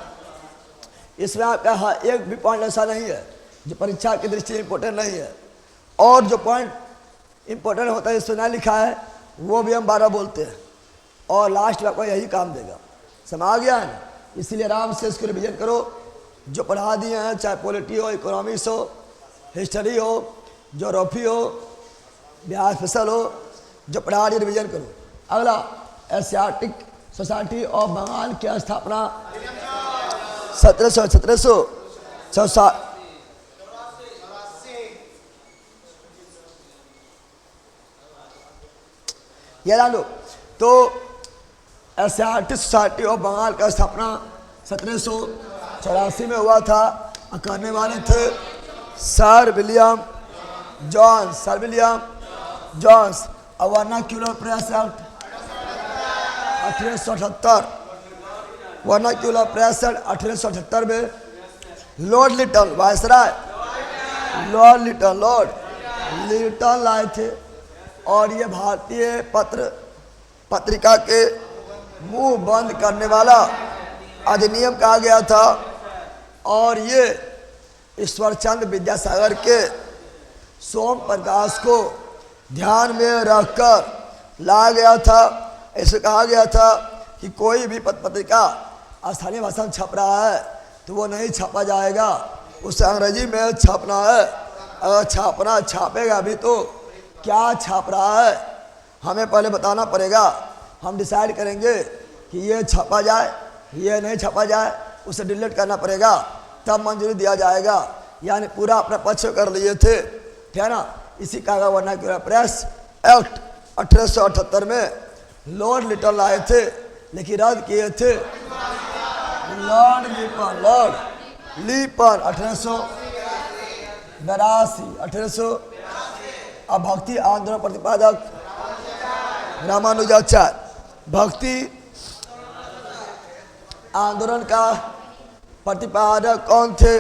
इसमें आपका एक भी पॉइंट ऐसा नहीं है जो परीक्षा की दृष्टि से इम्पोर्टेंट नहीं है, और जो पॉइंट इम्पोर्टेंट होता है इसमें ना लिखा है वो भी हम 12 बोलते हैं, और लास्ट में आपको यही काम देगा। समझ आ गया है ना? इसलिए आराम से इसको रिविजन करो। जो पढ़ा दिए हैं, चाहे पॉलिटी हो, इकोनॉमिक्स हो, हिस्ट्री हो, ज्योग्राफी हो, बिहार स्पेशल हो, जो पढ़ा दिए रिविजन करो। अगला, एशियाटिक सोसाइटी ऑफ बंगाल की स्थापना 1700 ये लो। तो एशियाटिक सोसाइटी ऑफ बंगाल का स्थापना 1784 में हुआ था। करने वाले थे sir William Jones. Vernacular press act 1878, vernacular press act 1878 में Lord little viceroy Lord little लाए थे, और ये भारतीय पत्रिका के मुंह बंद करने वाला अधिनियम कहा गया था। और ये ईश्वरचंद्र विद्यासागर के सोम प्रकाश को ध्यान में रखकर लाया गया था। ऐसे कहा गया था कि कोई भी पत्रिका स्थानीय भाषा में छप रहा है तो वो नहीं छापा जाएगा, उसे अंग्रेजी में छापना है। अगर छापेगा भी तो क्या छाप रहा है हमें पहले बताना पड़ेगा। हम डिसाइड करेंगे कि ये छापा जाए, ये नहीं छापा जाए, उसे डिलीट करना पड़ेगा, तब मंजूरी दिया जाएगा। यानी पूरा अपना पक्ष कर लिए थे, ठीक है ना। इसी का वर्नाक्यूलर प्रेस एक्ट 1878 में लॉर्ड लिटल लाए थे, लेकिन रद्द किए थे लॉर्ड लीपन 1882। अब भक्ति आंदोलन प्रतिपादक रामानुजाचार्य, भक्ति आंदोलन का प्रतिपादक कौन थे?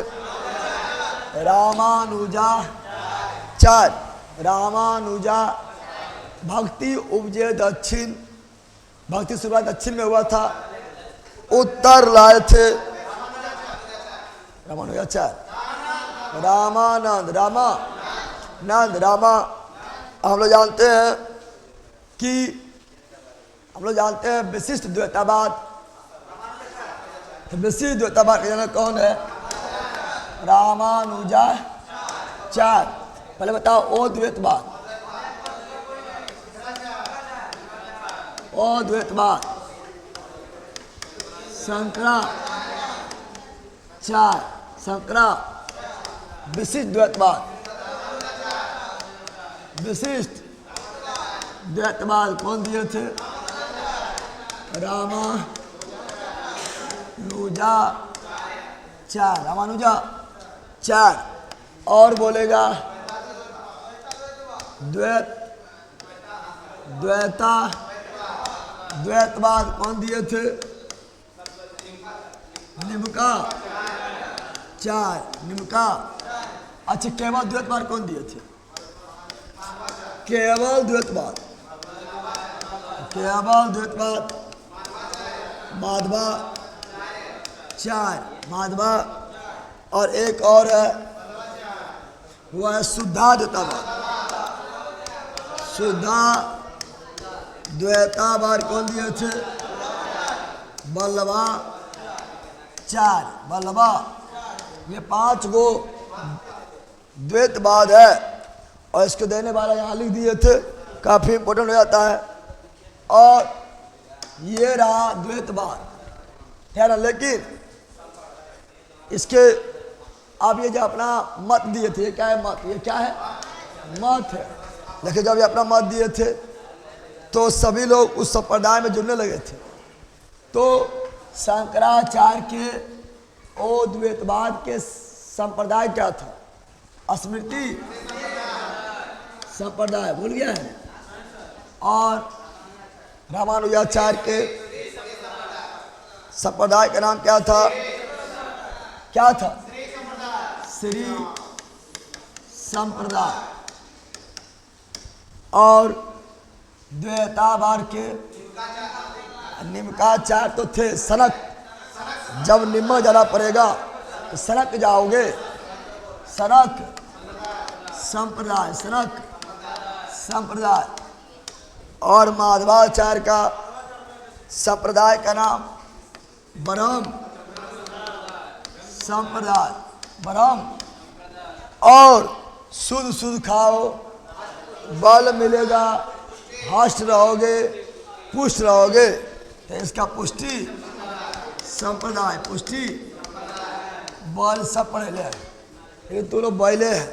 रामानुजा। भक्ति उपजे दक्षिण, भक्ति शुरुआत दक्षिण में हुआ था, उत्तर लाए थे रामानुजाचार्य। रामा हम लोग जानते हैं विशिष्ट द्वैतावाद। विशिष्ट द्वैतावाद का जनक कौन है? रामानुजाचार्य। पहले बताओ अद्वैतवाद शंकराचार्य। विशिष्ट द्वैतवाद कौन दिए थे? रामानुजाचार्य। और बोलेगा द्वैतवाद कौन दिए थे? निम्का। अच्छा, केवल द्वैतवाद कौन दिए थे? केवल द्वैतवाद माधवा। और एक और है, वो है शुद्धा द्वैतावाद कौन दिए थे? बल्लभा। ये 5 गो द्वैतवाद है, और इसको देने वाला यहाँ लिख दिए थे, काफी इंपोर्टेंट हो जाता है। और ये रहा द्वैतवाद, है ना। लेकिन इसके आप ये जो अपना मत दिए थे, ये क्या है? मत, ये क्या है? मत है। लेकिन जब ये अपना मत दिए थे तो सभी लोग उस संप्रदाय में जुड़ने लगे थे। तो शंकराचार्य के ओ द्वैतवाद के संप्रदाय क्या था? स्मृति संप्रदाय, भूल गया है। और रामानुजाचार्य के संप्रदाय का नाम क्या था? क्या था? श्री संप्रदाय। और द्वैतावाद के निम्काचार्य तो थे सनक। जब निम्न जाना पड़ेगा तो सनक जाओगे। सनक संप्रदाय, सनक संप्रदाय। और माधवाचार्य का संप्रदाय का नाम ब्रह्म संप्रदाय, ब्रह्म। और शुद्ध शुद्ध खाओ, बल मिलेगा, हष्ट रहोगे, पुष्ट रहोगे। तो इसका पुष्टि संप्रदाय, पुष्टि बल सब पढ़े ले, लेकिन तू लोग बैले है,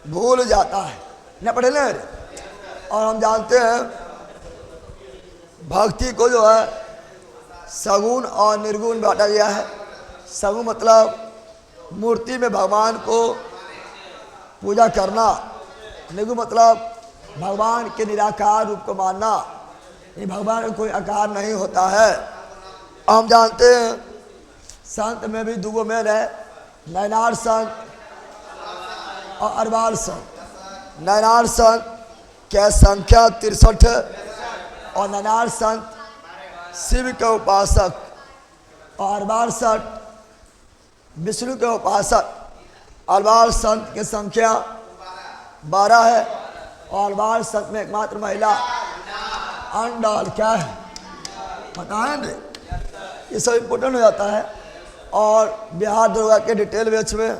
भूल जाता है, न पढ़े ले। और हम जानते हैं भक्ति को जो है सगुण और निर्गुण बांटा गया है। सगुण मतलब मूर्ति में भगवान को पूजा करना, निर्गुण मतलब भगवान के निराकार रूप को मानना। ये भगवान का कोई आकार नहीं होता है। हम जानते हैं संत में भी दुगो मेल है, नयनार संत और अरबार संत। नयनार संत क्या संख्या 63 और नयनार संत शिव के उपासक और अरबार संत विष्णु के उपासक। अरबार संत की संख्या 12 है और अरबार संत में एकमात्र महिला अंडाल क्या है पता है नहीं। ये सब इम्पोर्टेंट हो जाता है। और बिहार दुर्गा के डिटेल बैच में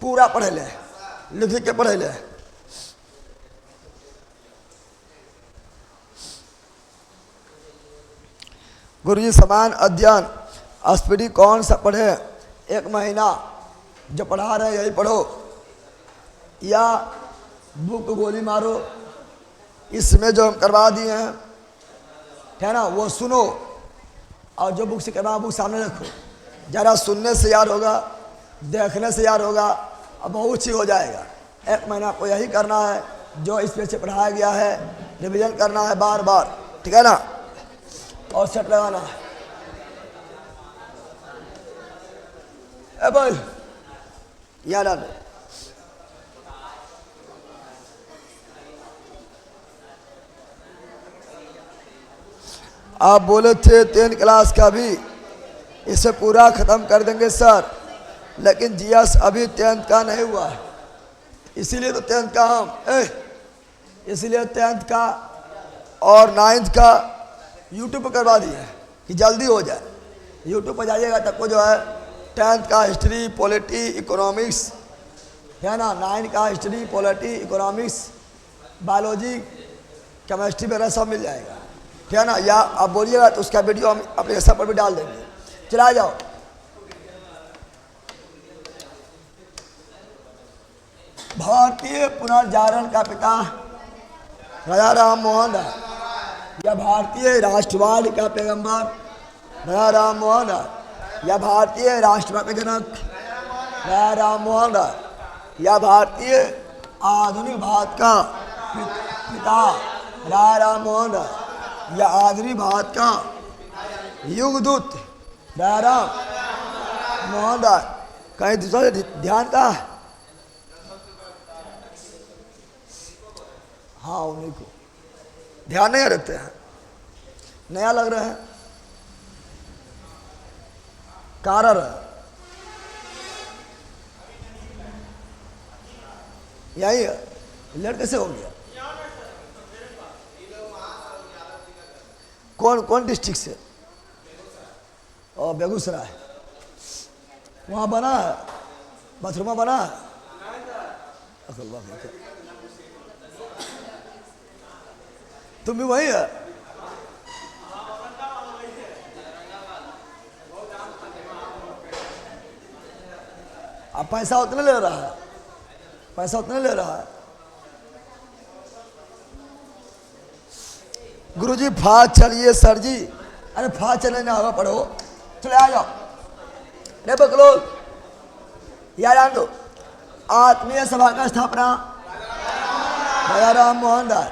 पूरा पढ़े ले, लिख के पढ़े ले। गुरुजी समान अध्ययन स्पीडी कौन सा पढ़े? 1 महीना जो पढ़ा रहे यही पढ़ो, या बुक गोली मारो। इसमें जो हम करवा दिए हैं है ना, वो सुनो। और जो बुक से करवा बुक सामने रखो। ज़रा सुनने से याद होगा, देखने से याद होगा, अब बहुत चीज हो जाएगा। 1 महीना को यही करना है जो इस पे से पढ़ाया गया है, रिवीजन करना है बार बार, ठीक है ना। और सेट लगाना है। ए भाई याद आ गया। आप बोले थे 10 क्लास का भी इसे पूरा ख़त्म कर देंगे सर, लेकिन जीएस अभी 10th का नहीं हुआ है, इसीलिए तो 10th का इसीलिए 10th का और 9th का यूट्यूब पर करवा दिए हैं कि जल्दी हो जाए। यूट्यूब पर जाइएगा तब को जो है 10th का हिस्ट्री, पॉलिटी, इकोनॉमिक्स है ना, 9th का history, polity, economics, biology, chemistry वगैरह सब मिल जाएगा, ठीक है ना। या आप बोलिएगा तो उसका वीडियो हम अपने सब पर भी डाल देंगे। चला जाओ। भारतीय पुनर्जागरण का पिता राजा राम मोहन राय, या भारतीय राष्ट्रवाद का पैगंबर राजा राम मोहन राय, या भारतीय राष्ट्रवाद के जनक राजा राम मोहन राय, या भारतीय आधुनिक भारत का पिता राजा राम मोहन राय, या आधुनिक भारत का युगदूत राजा राम मोहन राय। कहीं दूसरा ध्यान का? हाँ, उन्हीं को ध्यान नहीं रखते हैं, नया लग रहा है। कारर यही है, लेट कैसे हो गया? कौन कौन डिस्ट्रिक्ट से? और बेगूसराय। वहाँ बना है, बाथरूमा बना है। तुम भी वही है? अब पैसा उतने ले रहा है, पैसा उतने ले रहा है। गुरुजी फास्ट चलिए सर जी। अरे फास्ट चलने ना होगा, पढ़ो, चले आ जाओ रे बकलो। यार जान दो, आत्मीय सभा का स्थापना राजा राम मोहन राय।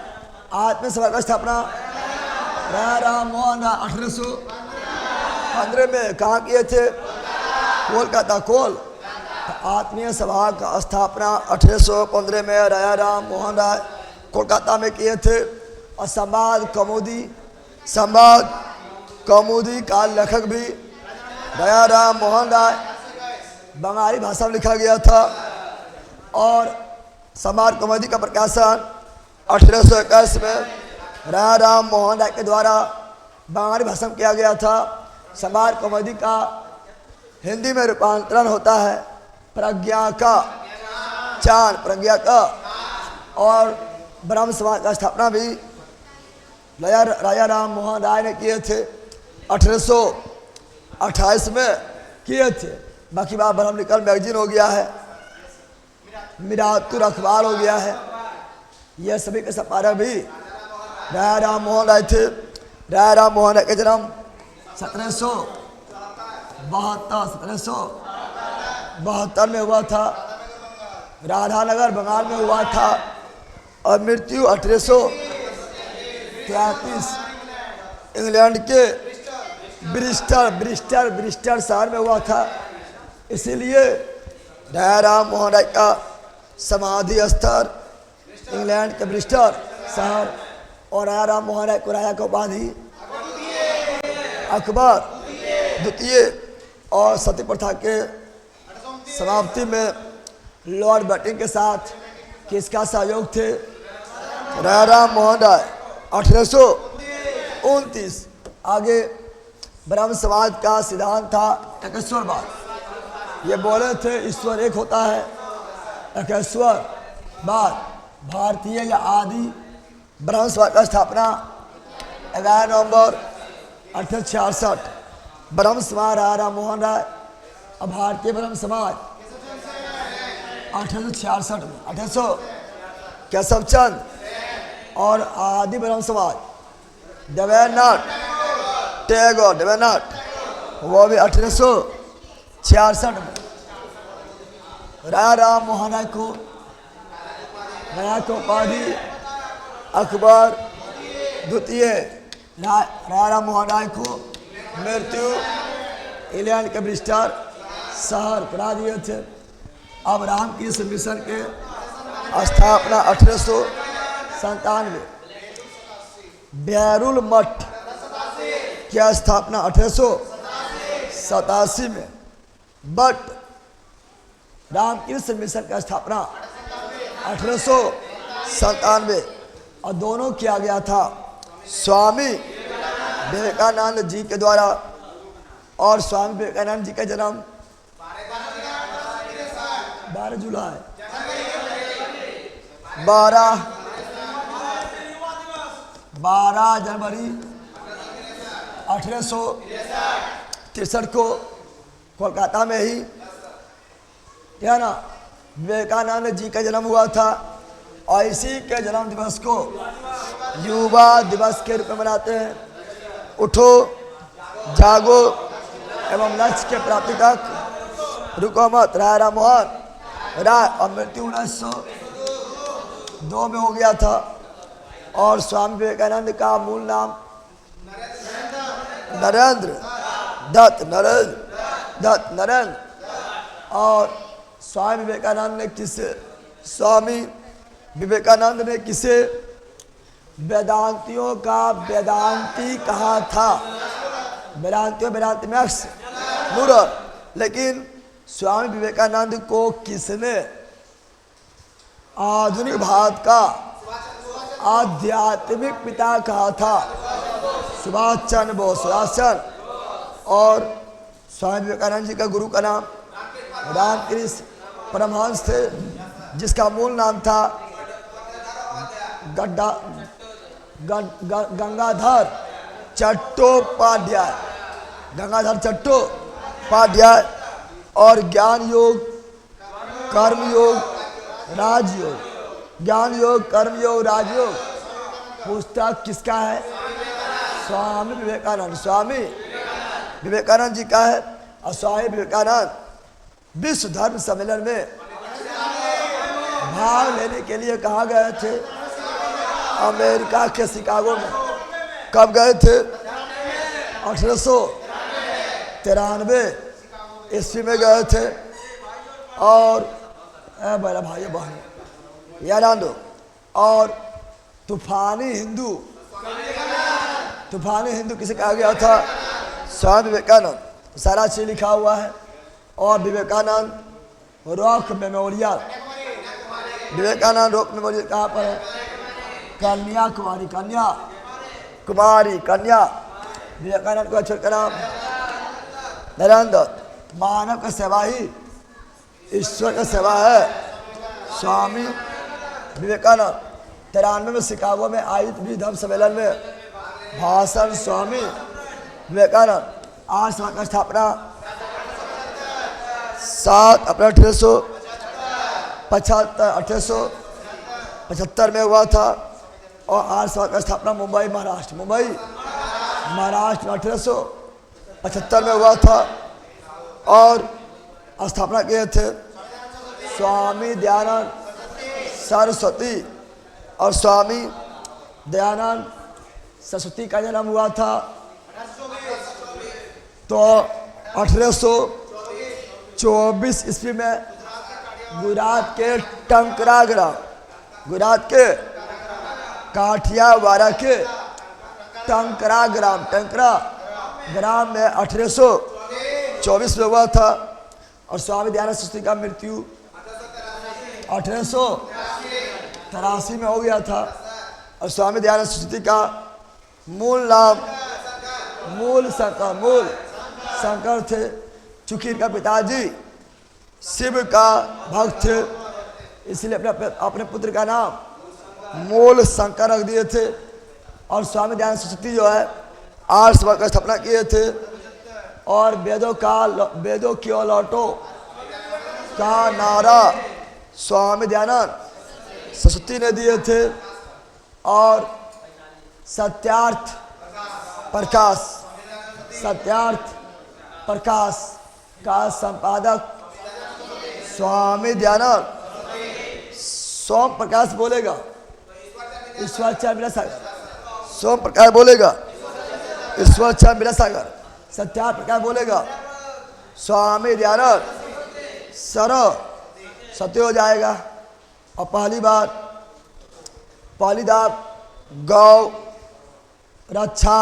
आत्मीय सभा का स्थापना राजा राम मोहन राय 1815 में कहाँ किए थे? कोलकाता कोल। आत्मीय सभा का स्थापना 1815 में राजा राम मोहन राय कोलकाता में किए थे। और संवाद कौमुदी का लेखक भी राजा राम मोहन राय, बंगाली भाषा में लिखा गया था। और संवाद कौमुदी का प्रकाशन 1821 में राजा राम मोहन राय के द्वारा बंगाली भाषा में किया गया था। संवाद कौमुदी का हिंदी में रूपांतरण होता है प्रज्ञा का चांद, प्रज्ञा का। और ब्रह्म समाज का स्थापना भी राजा राम मोहन राय ने किए थे, 1828 में किए थे। बाकी बात ब्रह्म निकल मैगजीन हो गया है, मिरातुर अखबार हो गया है। यह सभी के संपादक भी राजा राम मोहन राय थे। राजा राम मोहन राय का जन्म 1772 में हुआ था, राधानगर बंगाल में हुआ था। और मृत्यु 1833 इंग्लैंड के ब्रिस्टल शहर में हुआ था। इसीलिए राजा राम मोहन राय का समाधि स्थल इंग्लैंड के ब्रिस्टल शहर। और राजा राम मोहन राय को राजा का उपाधि अकबर द्वितीय और सती प्रथा के समाप्ति में लॉर्ड बैटिंग के साथ किसका सहयोग थे? राजा राम मोहन राय। 1829 आगे ब्रह्म समाज का सिद्धांत था एकेश्वरवाद। ये बोले थे ईश्वर एक होता है। एकेश्वरवाद भारतीय या आदि ब्रह्म समाज का स्थापना 11 नवंबर 1866 ब्रह्म समाज राजा राम मोहन राय। और भारतीय ब्रह्म समाज 1866 में 1800 केशव चंद। और आदि ब्रह्म समाज देवेंद्रनाथ टैगोर वो भी 1866 में। राजा राम मोहन राय को उपाधि अकबर द्वितीय। राजा राम मोहन राय को मृत्यु इंग्लैंड के ब्रिस्टल शहर करा दिए थे। अब रामकृष्ण मिशन के स्थापना 1897। बैरुल मठ की स्थापना 1887 में। बट रामकृष्ण मिशन की स्थापना 1897 और दोनों किया गया था स्वामी विवेकानंद जी के द्वारा। और स्वामी विवेकानंद जी का जन्म 12 जुलाई 12 जनवरी 1863 को कोलकाता में ही क्या ना विवेकानंद जी का जन्म हुआ था। और इसी के जन्म दिवस को युवा दिवस के रूप में मनाते हैं। उठो जागो एवं लक्ष्य के प्राप्ति तक रुको मत। राजा राम मोहन राय और मृत्यु 1902 में हो गया था। और स्वामी विवेकानंद का मूल नाम नरेंद्र दत्त। और स्वामी विवेकानंद ने किसे वेदांतियों का वेदांती कहा था? वेदांती मैक्स मुरर। लेकिन स्वामी विवेकानंद को किसने आधुनिक भारत का आध्यात्मिक पिता कहा था? सुभाष चंद्र बोस। और स्वामी विवेकानंद जी का गुरु का नाम रामकृष्ण परमहंस थे, जिसका मूल नाम था गंगाधर चट्टोपाध्याय। और ज्ञान योग कर्म योग राजयोग पुस्तक किसका है? स्वामी विवेकानंद। स्वामी विवेकानंद जी का है। और स्वामी विवेकानंद विश्व धर्म सम्मेलन में भाग लेने के लिए कहाँ गए थे? अमेरिका के शिकागो में। कब गए थे? 1893 ईस्वी में गए थे। और मेरा भाई बहन याद आंदो। और तूफानी हिंदू किसे कहा गया था? स्वामी विवेकानंद। सारा चीज लिखा हुआ है। और Vivekananda Rock Memorial, Vivekananda Rock Memorial कहाँ पर है? कन्याकुमारी। कन्या विवेकानंद को अक्षर का नाम नरेंद्र। मानव का सेवा ही ईश्वर का सेवा है। स्वामी विवेकानंद 93 में शिकागो में आयुध भी धर्म सम्मेलन में भाषण। स्वामी विवेकानंद 8 सभा का स्थापना 7 अप्रैल 1875 में हुआ था। और 8 सभा का स्थापना मुंबई महाराष्ट्र में 1875 में हुआ था। और स्थापना किए थे स्वामी दयानंद सरस्वती। और स्वामी दयानंद सरस्वती का जन्म हुआ था तो 1824 ईस्वी में गुजरात के टंकरा ग्राम, गुजरात के काठियावाड़ के टंकरा ग्राम में 1824 में हुआ था। और स्वामी दयानंद सरस्वती का मृत्यु 1883 में हो गया था। और स्वामी दयानंद सरस्वती का मूल नाम मूल शंकर थे। चूंकि इनका पिताजी शिव का भक्त थे, इसलिए अपने पुत्र का नाम मूल शंकर रख दिए थे। और स्वामी दयानंद सरस्वती जो है 8 सभा का स्थापना किए थे। और वेदों की लौटो का नारा स्वामी दयानंद सरस्वती ने दिए थे। और सत्यार्थ प्रकाश का संपादक स्वामी दयानंद। सोम प्रकाश बोलेगा ईश्वरचंद्र विद्यासागर। सोम प्रकाश बोलेगा ईश्वरचंद्र विद्यासागर। सत्यार्थ प्रकाश बोलेगा स्वामी दयानंद। सत्य हो जाएगा। और पहली बार गौ रक्षा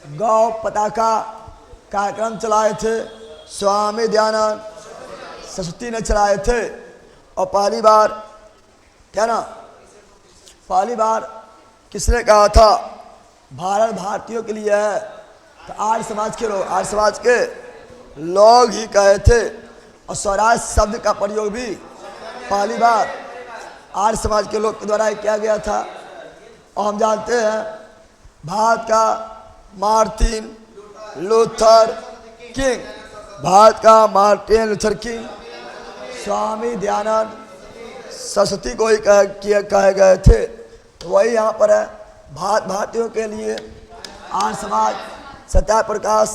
गौ पताका कार्यक्रम चलाए थे स्वामी दयानंद सरस्वती ने चलाए थे। और पहली बार किसने कहा था? भारत भारतीयों के लिए है। तो आर्य समाज के लोग ही कहे थे। और स्वराज शब्द का प्रयोग भी पहली बार आर्य समाज के लोग के द्वारा ही किया गया था। और हम जानते हैं भारत का Martin Luther king Swami Dayanand Saraswati को ही कहे गए थे। तो वही यहाँ पर है। भारत भारतीयों के लिए आर्य समाज सत्या प्रकाश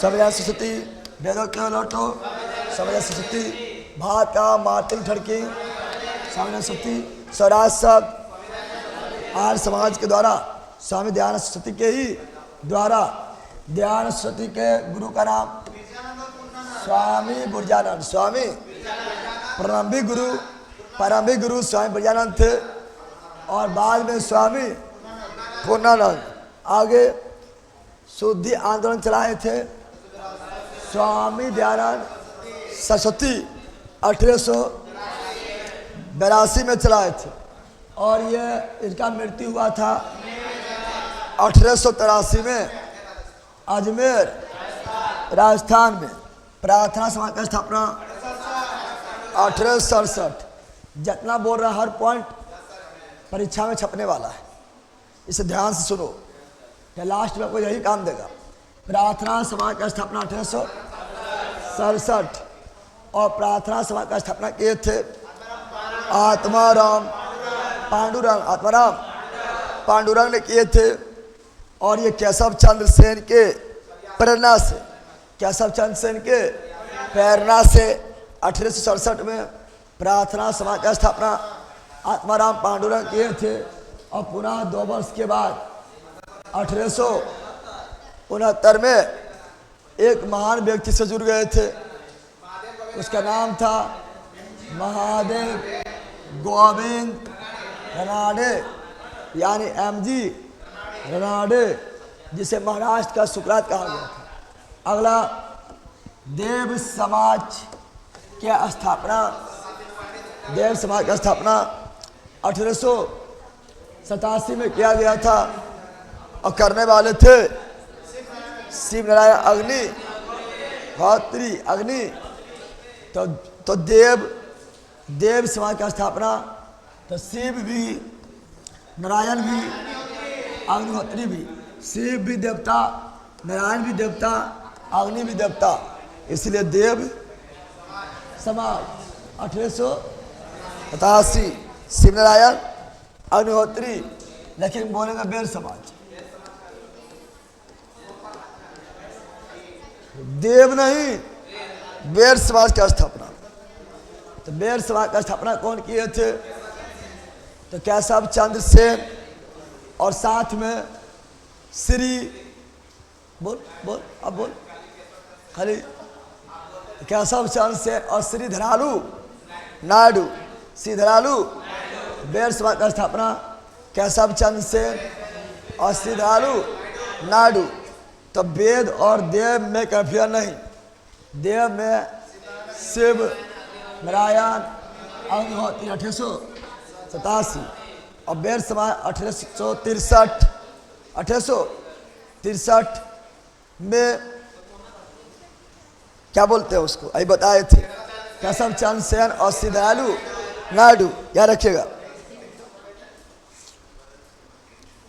स्वामी दयानंद सरस्वती, वेदों के लौटो स्वामी दयानंद सरस्वती, भारत का Martin Luther king Swami Dayanand Saraswati, Swaraj शब्द आर्य समाज के द्वारा स्वामी दयानंद सरस्वती के ही द्वारा। दयानंद सरस्वती के गुरु का नाम स्वामी बुर्जानंद। स्वामी प्रारंभिक गुरु स्वामी बुर्जानंद थे। और बाद में स्वामी पूर्णानंद आगे शुद्धि आंदोलन चलाए थे। स्वामी दयानंद सरस्वती 1882 में चलाए थे। और ये इनका मृत्यु हुआ था 1883 में अजमेर राजस्थान में। प्रार्थना समाज का स्थापना 1867। जितना बोल रहा हर पॉइंट परीक्षा में छपने वाला है, इसे ध्यान से सुनो। या लास्ट में आपको यही काम देगा। प्रार्थना समाज का स्थापना 1867। और प्रार्थना समाज का स्थापना किए थे आत्माराम पांडुरंग ने किए थे। और ये केशव चंद्र सेन के प्रेरणा से, केशव चंद्र सेन के प्रेरणा से 1867 में प्रार्थना समाज की स्थापना आत्माराम पांडुरंग किए थे। और पुनः 2 वर्ष के बाद 1869 में एक महान व्यक्ति से जुड़ गए थे। उसका नाम था महादेव गोविंद रनाडे, यानी MG रनाडे, जिसे महाराष्ट्र का सुकरात कहा गया था। अगला, देव समाज की स्थापना, देव समाज की स्थापना 1887 में किया गया था और करने वाले थे शिव नारायण अग्निहोत्री अग्नि। तो देव समाज की स्थापना, तो शिव भी, नारायण भी, अग्निहोत्री भी। शिव भी देवता, नारायण भी देवता, अग्नि भी देवता, इसलिए देव समाज 1887, शिव नारायण अग्निहोत्री, लेकिन बोलेंगे बेर समाज। देव नहीं, बेर समाज की स्थापना। तो बेर समाज की स्थापना कौन किए थे? तो केशव चंद्र सेन और साथ में श्री, बोल बोल अब बोल खाली, केशव चंद्र सेन और श्री धरालू नायडू, श्री धरालू। बेर समाज की स्थापना केशव चंद्र सेन और श्री धरालू नायडू। तो वेद और देव में कंफ्यूजन नहीं, देव में शिव नारायण अग्निहोत्री 1887 और बेर समाज 1863 में क्या बोलते हैं उसको, अभी बताए थे, केशव चंद्र सेन और श्री दयालु नायडू, याद रखिएगा।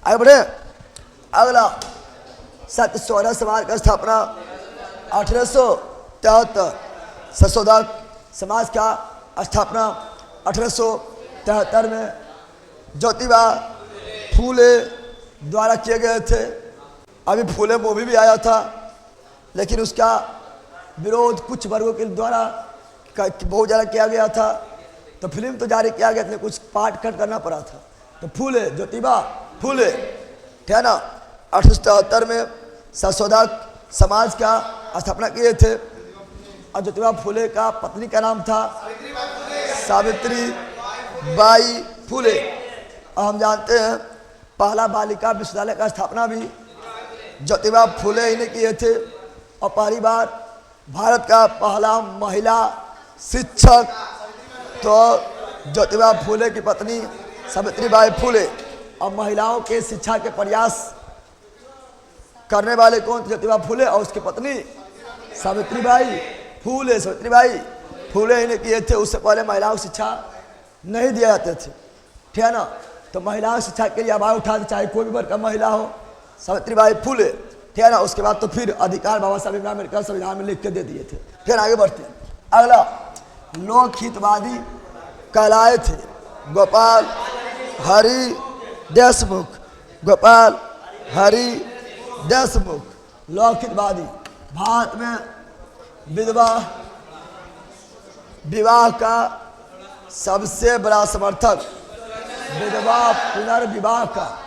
आगे बढ़े। अगला, सत्य सोहरा समाज का स्थापना 1873, संशोधक समाज का स्थापना 1873 में ज्योतिबा फूले द्वारा किए गए थे। अभी फूले मूवी भी आया था, लेकिन उसका विरोध कुछ वर्गों के द्वारा बहुत ज़्यादा किया गया था, तो फिल्म तो जारी किया गया था, कुछ पार्ट कट करना पड़ा था। तो फूले, ज्योतिबा फूले, ठीक है ना, 1873 में संशोधक समाज का स्थापना किए थे। और ज्योतिबा फूले का पत्नी का नाम था सावित्री बाई फूले। और हम जानते हैं पहला बालिका विश्वविद्यालय का स्थापना भी ज्योतिबा फूले ही ने किए थे। और पहली बार भारत का पहला महिला शिक्षक तो ज्योतिबा फूले की पत्नी सावित्री बाई फूले। और महिलाओं के शिक्षा के प्रयास करने वाले कौन थे? ज्योतिबा फूले और उसकी पत्नी सावित्री बाई फूले। सावित्री बाई फूले ही ने किए थे। उससे पहले महिलाओं को शिक्षा नहीं दिया जाते थे, ठीक है ना। तो महिलाओं की शिक्षा के लिए आवाज़ उठाते, चाहे कोई भी वर्ग का महिला हो, सावित्री बाई फूले, ठीक है ना। उसके बाद तो फिर अधिकार बाबा साहब भीमराव अम्बेडकर संविधान में लिख के दे दिए थे। फिर आगे बढ़ते हैं। अगला, लोकहितवादी कहलाए थे गोपाल हरि देशमुख। गोपाल हरि देशमुख लोकहितवादी। भारत में विवाह का सबसे बड़ा समर्थक, विधवा पुनर्विवाह का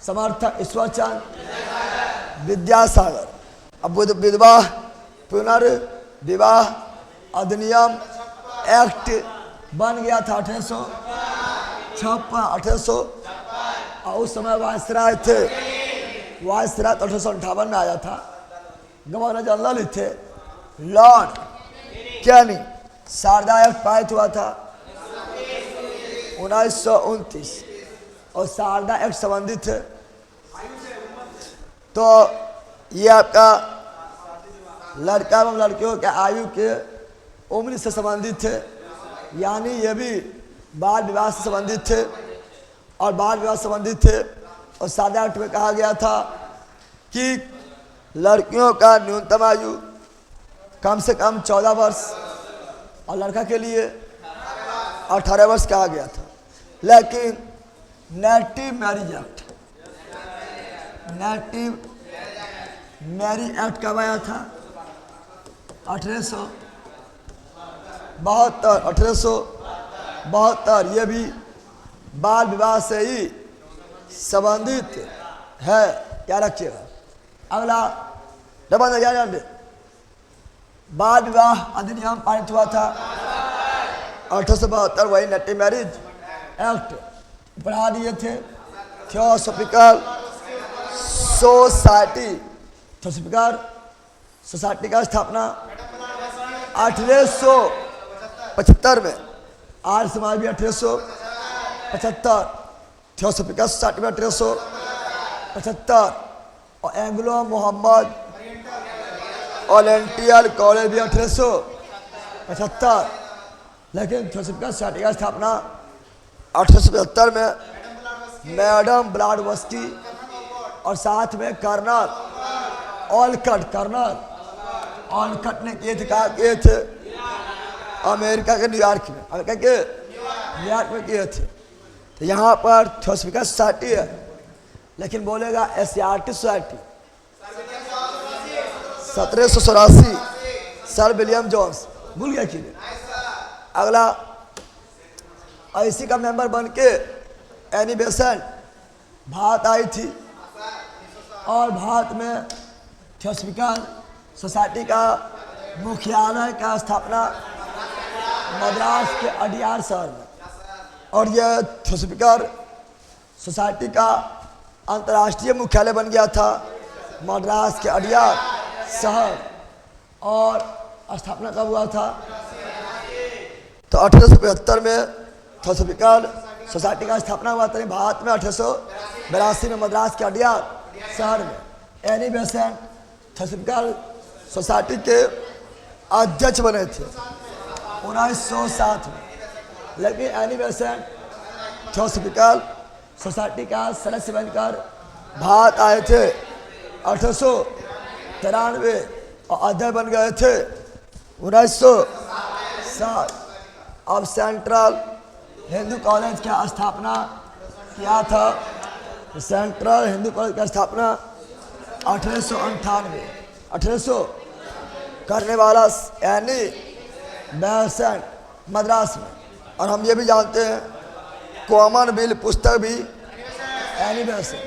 समर्थक ईश्वरचंद विद्यासागर। अब विधवा पुनर्विवाह अधिनियम एक्ट बन गया था 1856। और उस समय वायसराय थे, वायसराय 1858 में आया था। गवर्नर जनरल थे लॉर्ड कैनिंग। शारदा एक्ट पारित हुआ था 1929 और शारदा एक्ट संबंधित है। तो ये आपका लड़का एवं लड़कियों के आयु के उम्र से संबंधित है, यानी ये भी बाल विवाह से संबंधित थे और बाल विवाह संबंधित थे। और शारदा एक्ट में कहा गया था कि लड़कियों का न्यूनतम आयु कम से कम 14 वर्ष और लड़का के लिए 18 वर्ष कहा गया था। लेकिन Native Marriage Act Native Marriage Act कब आया था? 1872। ये भी बाल विवाह से ही संबंधित है, क्या रखिएगा। अगला डबल जान दे, बाल विवाह अधिनियम पारित हुआ था 1872, वही नेटिव मैरिज एक्ट बढ़ा दिए थे। थियोसॉफिकल सोसाइटी का स्थापना 1875 में, आर्य समाज भी 1875, थियोसॉफिकल सोसाइटी में 1875, और एंग्लो मोहम्मद ओरिएंटल कॉलेज भी 1875। लेकिन थियोसॉफिकल सोसाइटी का स्थापना 1875 में मैडम ब्लाडवस्की और साथ में कर्नल ऑलकट ने किए थे। कहा किए थे? अमेरिका के न्यूयॉर्क में, अमेरिका के न्यूयॉर्क में किए थे। तो यहाँ पर थियोसॉफिकल सोसाइटी है, लेकिन बोलेगा Asiatic Society 1784, Sir William Jones, भूल गया कि। अगला ऐसी का मेंबर बन के एनी बेसेंट भारत आई थी, और भारत में थियोसॉफिकल सोसाइटी का मुख्यालय का स्थापना मद्रास के अडियार शहर में, और यह थियोसॉफिकल सोसाइटी का अंतर्राष्ट्रीय मुख्यालय बन गया था मद्रास के अडियार शहर। और स्थापना कब हुआ था? तो 1875 में थियोसॉफिकल सोसाइटी का स्थापना हुआ था भारत में 1882 में मद्रास के अडियार शहर में। एनी बेसेंट थियोसॉफिकल सोसाइटी के अध्यक्ष बने थे 1907 में, लेकिन एनी बेसेंट थियोसॉफिकल सोसाइटी का सदस्य बनकर भारत आए थे 1893 और अध्यक्ष बन गए थे 1907। अब सेंट्रल हिंदू कॉलेज की स्थापना किया था। सेंट्रल हिंदू कॉलेज की स्थापना 1898 करने वाला एनी बेसेंट मद्रास में। और हम ये भी जानते हैं कॉमन बिल पुस्तक भी एनी बेसेंट,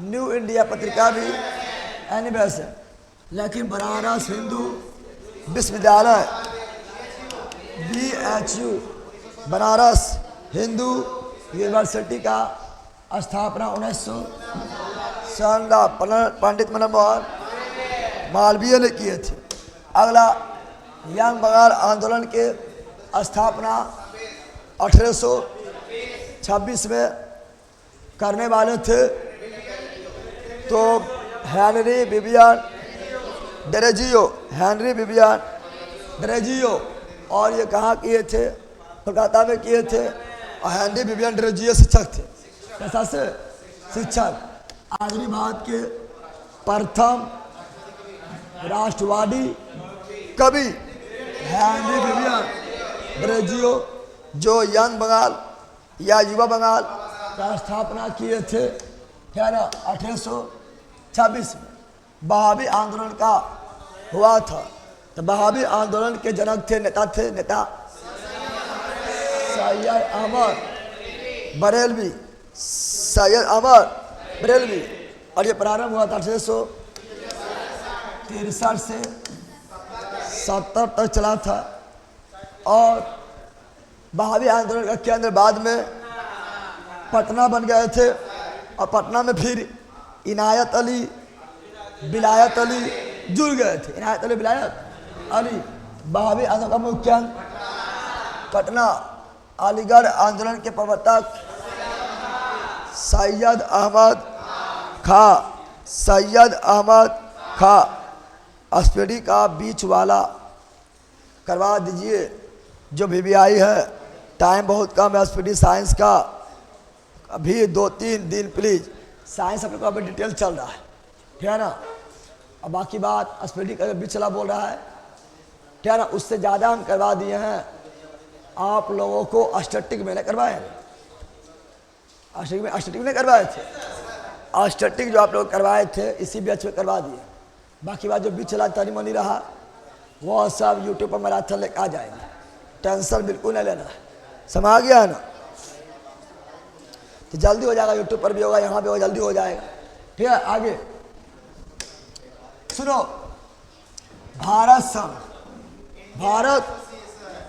न्यू इंडिया पत्रिका भी एनी बेसेंट। लेकिन बनारस हिंदू विश्वविद्यालय BHU बनारस हिंदू यूनिवर्सिटी का स्थापना 1917 पंडित मदन मोहन मालवीय ने किए थे। अगला यंग बंगाल आंदोलन के स्थापना 1826 में करने वाले थे, तो हेनरी विवियन डेरेजियो और ये कहाँ किए थे? कोलकाता में किए थे। और हेनरी विवियन डेरेजियो शिक्षक थे, कैसा से शिक्षक। आधुनिक भारत के प्रथम राष्ट्रवादी कवि हेनरी विवियन डेरेजियो, जो यंग बंगाल या युवा बंगाल का स्थापना किए थे 1826 में। बहावी आंदोलन का हुआ था, तो बहावी आंदोलन के जनक थे नेता सैयद अहमद बरेलवी। और ये प्रारंभ हुआ था 1863 से 70 तक चला था। और बहावी आंदोलन का केंद्र बाद में पटना बन गए थे, और पटना में फिर इनायत अली विलायत अली जुड़ गए थे। इनायत अली विलायत अली बहावी आंदोलन का मुख्य केंद्र पटना। अलीगढ़ आंदोलन के प्रवर्तक सैयद अहमद खां स्पीडी का बीच वाला करवा दीजिए, जो VVI है। टाइम बहुत कम है स्पीडी साइंस का, अभी 2-3 दिन प्लीज। साइंस अपने को अभी डिटेल चल रहा है, ठीक है ना। अब बाकी बात स्पीडी का बीच चला बोल रहा है, ठीक है ना। उससे ज़्यादा हम करवा दिए हैं आप लोगों को। स्टैटिक मैंने करवाए हैं, स्टैटिक में करवाए थे, और स्टैटिक जो आप लोग करवाए थे इसी बैच में करवा दिए। बाकी बात जो बीच चला तनी मनी रहा वो सब यूट्यूब पर मैराथन लेकर आ जाएंगे, टेंशन बिल्कुल नहीं लेना। समझ आ गया है ना? तो जल्दी हो जाएगा, यूट्यूब पर भी होगा, यहाँ भी होगा, जल्दी हो जाएगा। ठीक है, आगे सुनो। भारत संघ, भारत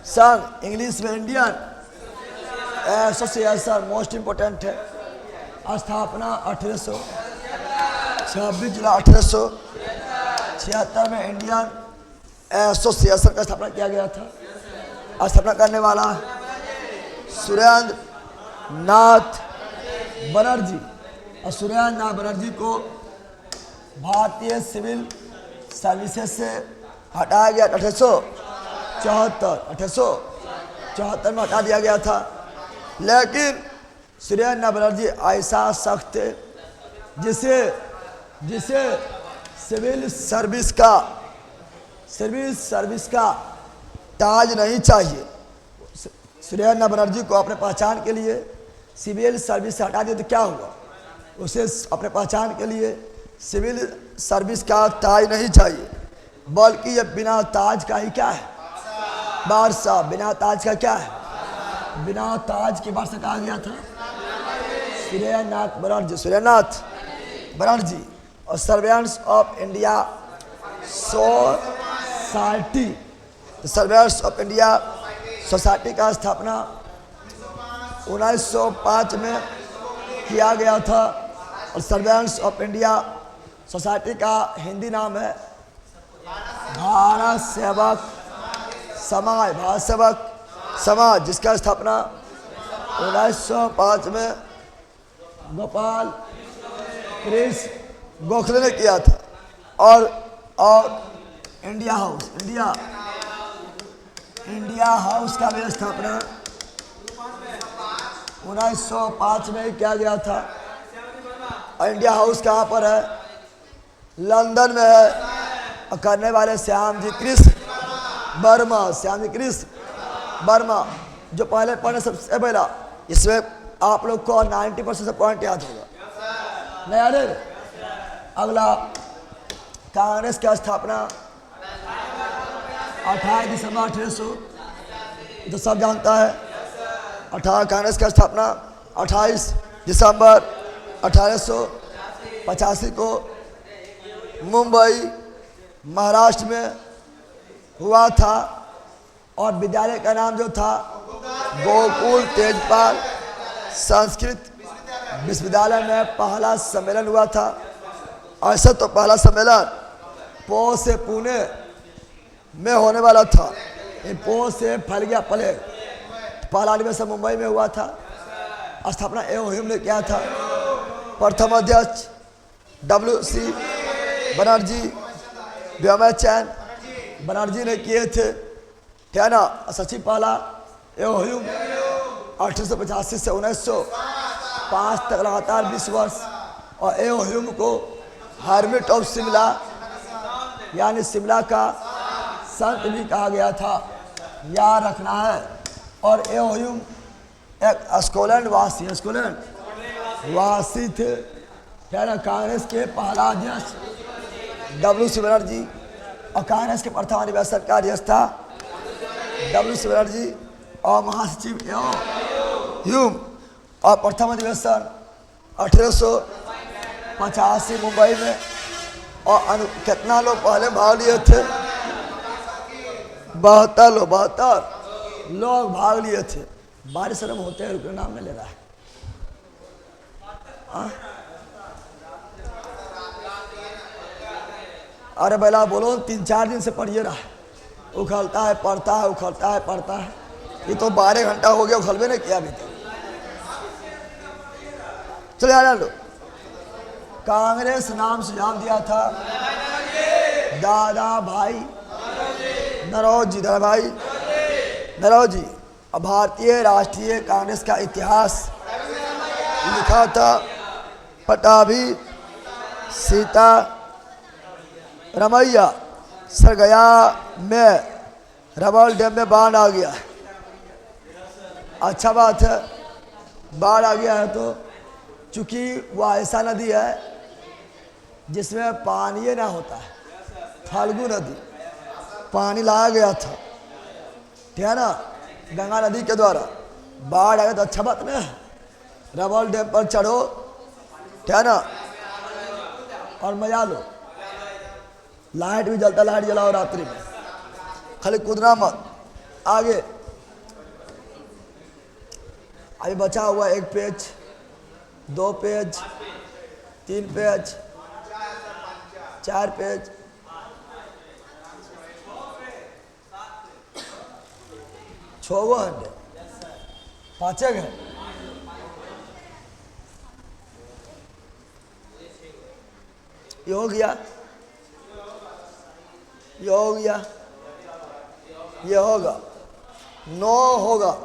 संघ इंग्लिश में इंडियन एसोसिएशन मोस्ट इंपोर्टेंट है। स्थापना 26 जुलाई 1876 में इंडियन एसोसिएशन का स्थापना किया गया था। स्थापना करने वाला सुरेंद्र नाथ बनर्जी। और सुरेंद्र नाथ बनर्जी को भारतीय सिविल सर्विसेज से हटाया गया 1874 में हटा दिया गया था। लेकिन सुरेंद्र नाथ बनर्जी ऐसा शख्स थे जिसे सिविल सर्विस का ताज नहीं चाहिए। सुरेंद्र नाथ बनर्जी को अपने पहचान के लिए सिविल सर्विस से हटा दिया तो क्या हुआ? उसे अपने पहचान के लिए सिविल सर्विस का ताज नहीं चाहिए, बल्कि ये बिना ताज का ही क्या है? बादशाह। बिना ताज का क्या है? बिना ताज के बादशाह कहा गया था सुरेंद्र नाथ बनर्जी। और servants of India society, servants of India society का स्थापना 1905 में किया गया था। और सर्वेंट्स ऑफ इंडिया सोसाइटी का हिंदी नाम है भारत सेवक समाज, जिसका स्थापना 1905 में गोपाल कृष्ण गोखले ने किया था। और इंडिया हाउस का भी स्थापना 1905 में किया गया था। और इंडिया हाउस कहाँ पर है? लंदन में है। और करने वाले श्यामजी कृष्ण वर्मा, जो पहले पढ़ने सबसे पहला, इसमें आप लोग को 90% से पॉइंट याद होगा नहीं? अरे अगला कांग्रेस की स्थापना 28 दिसंबर 1800, तो सब जानता है। कांग्रेस की स्थापना 28 दिसंबर 1885 को मुंबई महाराष्ट्र में हुआ था। और विद्यालय का नाम जो था गोकुल तेजपाल संस्कृत विश्वविद्यालय में पहला सम्मेलन हुआ था। ऐसा तो पहला सम्मेलन पो से पुणे में होने वाला था, पो से फैल गया प्लेग। पहला अधिवेशन मुंबई में हुआ था। स्थापना ह्यूम ने किया था। प्रथम अध्यक्ष WC बनर्जी, व्योमचंद बनर्जी ने किए थे, क्या ना? सचिव पहला ह्यूम 1885 से 1905 तक लगातार 20 वर्ष। और ह्यूम को हर्मिट ऑफ शिमला यानी शिमला का संत भी कहा गया था, याद रखना है। और ह्यूम एक स्कॉटलैंड वासी थे, क्या ना? कांग्रेस के पहला अध्यक्ष WC बनर्जी। और कांग्रेस के प्रथम अधिवेशन का अध्यक्ष था WC बनर्जी और महासचिव ह्यूम। और प्रथम अधिवेशन 1885 मुंबई में। और कितना लोग पहले भाग लिए थे? 72 लोग भाग लिए थे। बारिश रम होते हैं, रुपये नाम नहीं ले रहा है। अरे बेला बोलो, 3-4 दिन से पढ़िए रहा है, उखलता है पढ़ता है। ये तो 12 घंटा हो गया, उखलबे नहीं किया अभी तक। चलो यार लो, कांग्रेस नाम सुझाव दिया था दादा भाई नरौजी। और भारतीय राष्ट्रीय कांग्रेस का इतिहास लिखा था पटाभी सीता रमैया सरगया में रबल डैम में बाढ़ आ गया है। अच्छा बात है, बाढ़ आ गया है तो चूंकि वह ऐसा नदी है जिसमें पानी ना होता है, फाल्गु नदी, पानी लाया गया था, ठीक है ना, गंगा नदी के द्वारा। बाढ़ आए तो अच्छा बात नहीं है, रबल डैम पर चढ़ो, ठीक है ना, और मजा लो। लाइट भी जलता, लाइट जलाओ रात्रि में, खाली कूदना मत। आगे अभी बचा हुआ 1 पेज, 2 पेज, 3 पेज, 4 पेज, 6 गो है, 5 है, ये हो गया, ये हो गया, ये होगा 9 होगा,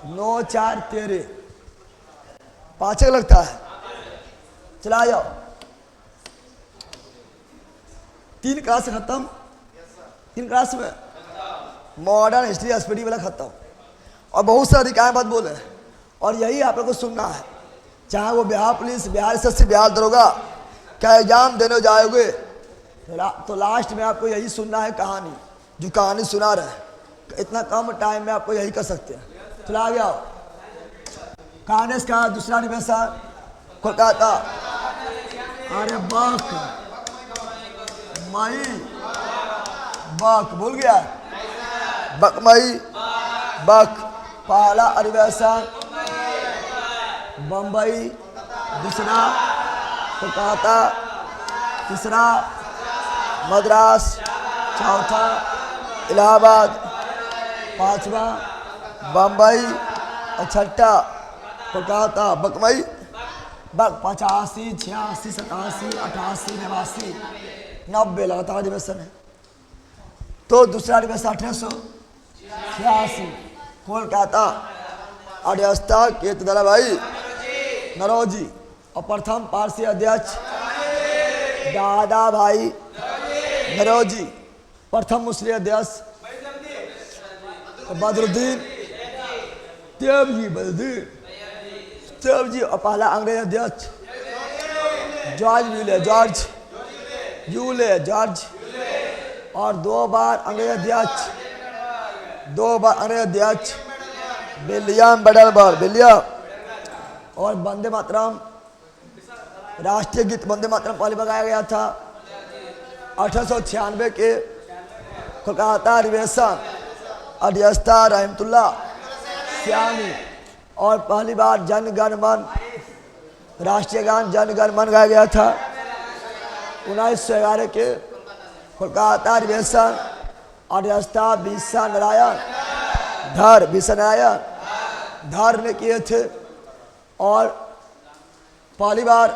9 4 13, 5 लगता है। चला जाओ, 3 क्लास खत्म, 3 क्लास में मॉडर्न हिस्ट्री एसपीडी वाला खत्म, और बहुत सारी काय बात बोले, और यही आप लोग को सुनना है, चाहे वो बिहार पुलिस, बिहार एसएससी, बिहार दरोगा क्या एग्जाम देने जाओगे तो लास्ट में आपको यही सुनना है कहानी, जो कहानी सुना रहे। इतना कम टाइम में आपको यही कर सकते हैं। चला गया कांग्रेस का दूसरा निवेशक कोलकाता, अरे बक मई, बक भूल गया, बकमई, बक। पहला अधिवेशन बम्बई, दूसरा कोलकाता, तीसरा मद्रास, चौथा इलाहाबाद, 5वां बम्बई और 6ठा कोलकाता। बकमई, बक 85, 86, 87, 88, 89, 90 लगातार अधिवेशन है। तो दूसरा अधिवेशन 1886 कोलकाता, अध्यक्षता के दलाभाई नरोजी, और प्रथम पारसी अध्यक्ष दादा भाई नरोजी, प्रथम मुस्लिम अध्यक्ष बदरुद्दीन देवजी, बदरुद्दीन देवजी, और पहला अंग्रेज अध्यक्ष George Yule, George Yule, George, और 2 बार अंग्रेज अध्यक्ष, 2 बार अंग्रेज अध्यक्ष विलियम बेडलबर, विलियम। और वंदे मातरम, राष्ट्रीय गीत वंदे मातरम पहले बजाया गया था 1896 के कोलकाता अधिवेशन, अध्यक्षता रहमतुल्लाह सियानी, और पहली बार जन गण मन, राष्ट्रीय गान जन गण मन गाया गया था 1911 के कोलकाता अधिवेशन, अध्यक्षता विश्व नारायण धर, विश्व नारायण धर ने किए थे, और पहली बार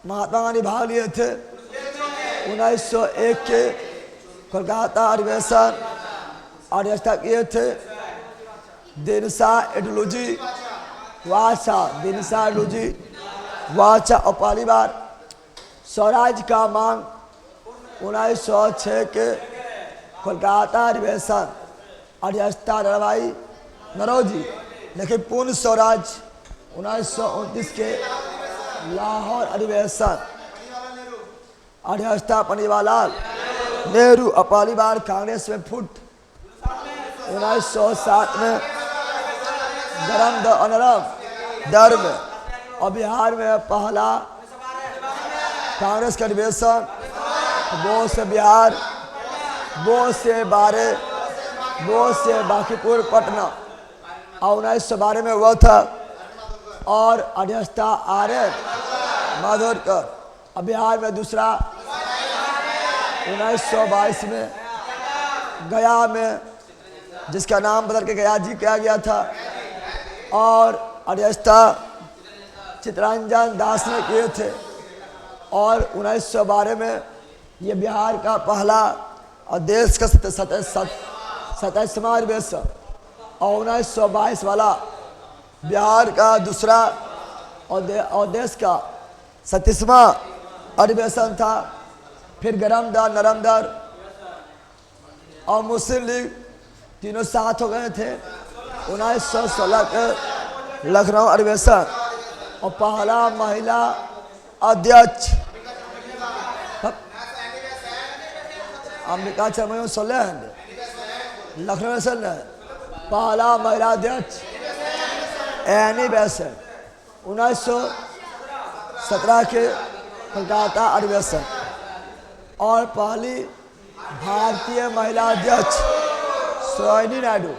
महात्मा गांधी भाग लिए थे 1901 के कोलकाता अधिवेशन, अध्यक्षता किए थे दिनसा एडुलूजी वाचा, दिनसा एडुलूजी वाचा, और पहली बार स्वराज का मांग 1906 के कोलकाता अधिवेशन, अध्यक्षता दादाभाई नरोजी। लेकिन पूर्ण स्वराज 1929 के लाहौर अधिवेशन, अध्यक्षता पंडितलाल नेहरू, और पहली बार कांग्रेस में फुट 1907 में गरम द अनरम दर में, और बिहार में पहला कांग्रेस का अधिवेशन, वो से बिहार, वो से बारे, वो से बांकीपुर पटना, और 1912 में हुआ था, और अध्यक्षता आर्य माधवकर, और बिहार में दूसरा 1922 में गया में, जिसका नाम बदल के गया जी किया गया था, और अध्यक्षता चितरंजन दास ने किए थे, और 1912 में ये बिहार का पहला और देश का 27वां अधिवेशन, और 1922 वाला बिहार का दूसरा और देश का 37वां अधिवेशन था। फिर गरम दर, नरम दर और मुस्लिम लीग तीनों साथ हो गए थे 1916 के लखनऊ अधिवेशन, और पहला महिला अध्यक्ष अंबिका चरमो सोले लखनऊ से पहला महिला अध्यक्ष एनी बेसेंट 1917 के कलकत्ता अधिवेशन। और पहली भारतीय महिला अध्यक्ष सरोजिनी नायडू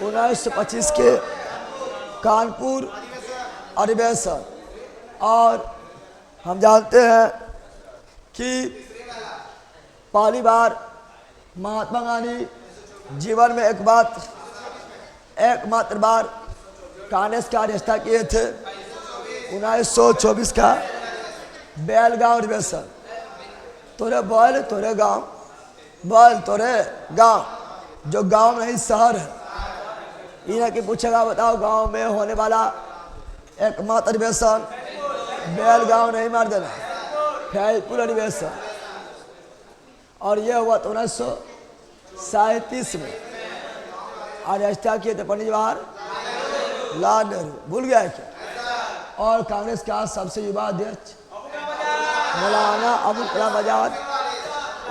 1925 के कानपुर अधिवेशन। और हम जानते हैं कि पहली बार महात्मा गांधी जीवन में एकमात्र बार कांग्रेस का रिश्ता किए थे 1924 का बेलगांव अधिवेशन। तोरे बैल तोरे गांव, बैल तोरे गांव, जो गांव नहीं शहर है। इन्हें कि पूछेगा बताओ गांव में होने वाला एकमात्र अधिवेशन बेलगांव नहीं मार देना, फैजपुर अधिवेशन। और यह हुआ 1937 में। अध्यक्षता किए थे पंडित जवाहरलाल नेहरू, भूल गया क्या? और कांग्रेस का सबसे युवा अध्यक्ष मौलाना अबुल कलाम आजाद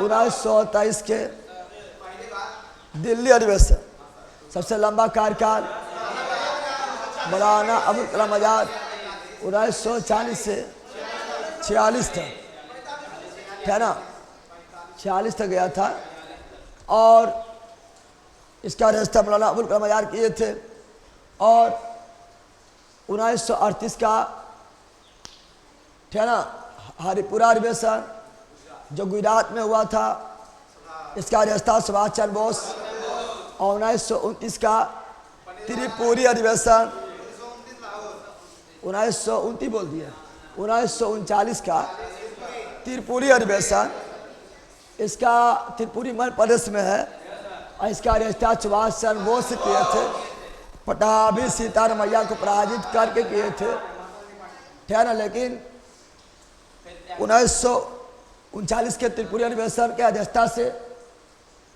1923 के दिल्ली अधिवेशन। सबसे लंबा कार्यकाल मौलाना अबुल कलाम आजाद 1940 से 46 तक, है ना, 46 तक गया था। और इसका रिश्ता मौलाना अबुल कलाम आजाद किए थे। और 1938 का, है ना, हरिपुरा अधिवेशन जो गुजरात में हुआ था, इसका रिश्ता सुभाष चंद्र बोस। और 1929 का त्रिपुरी अधिवेशन, 1929 बोल दिया, 1939 का त्रिपुरी अधिवेशन, इसका त्रिपुरी मध्य प्रदेश में है। और इसका रिश्ता सुभाष चंद्र बोस से किए थे। पटाभी सीतारमैया को पराजित करके किए थे, है ना। लेकिन 1939 के त्रिपुरी अधिवेशन के अध्यक्षता से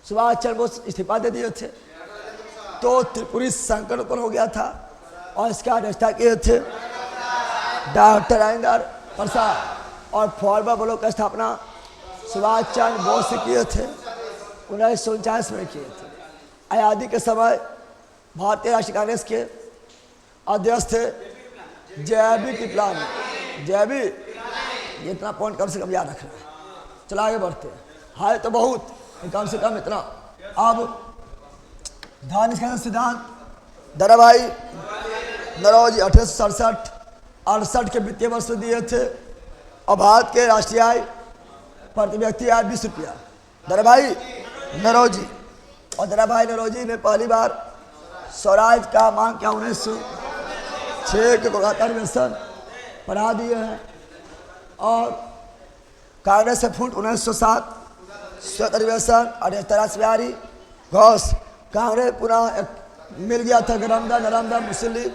सुभाष चंद्र बोस इस्तीफा दे दिए थे, तो त्रिपुरी संकट उत्पन्न हो गया था। और इसका अध्यक्षता किए थे डॉक्टर राजेंद्र प्रसाद। और फॉरवर्ड ब्लॉक की स्थापना सुभाष चंद्र बोस से किए थे, 1949 में किए थे। आज़ादी के समय भारतीय राष्ट्रीय कांग्रेस के अध्यक्ष थे JB कृपलानी। JB, इतना पॉइंट कम से कम याद रखना है। चला आगे बढ़ते हैं, है तो बहुत, कम से कम इतना। अब धान निष्कासन सिद्धांत दादाभाई नौरोजी 1867-68 के वित्तीय वर्ष दिए थे। और भारत के राष्ट्रीय आय प्रति व्यक्ति आय 20 रुपया, दादाभाई नौरोजी। और दादाभाई नौरोजी ने पहली बार स्वराज का मांग किया 1906 के कोलकाता अधिवेशन, पढ़ा दिए हैं। और कांग्रेस से फूट 1907 श्वेत अधिवेशन, अध्यक्षता रासबिहारी घोष। कांग्रेस पुनः मिल गया था गरमदा नरमदा मुस्लिम लीग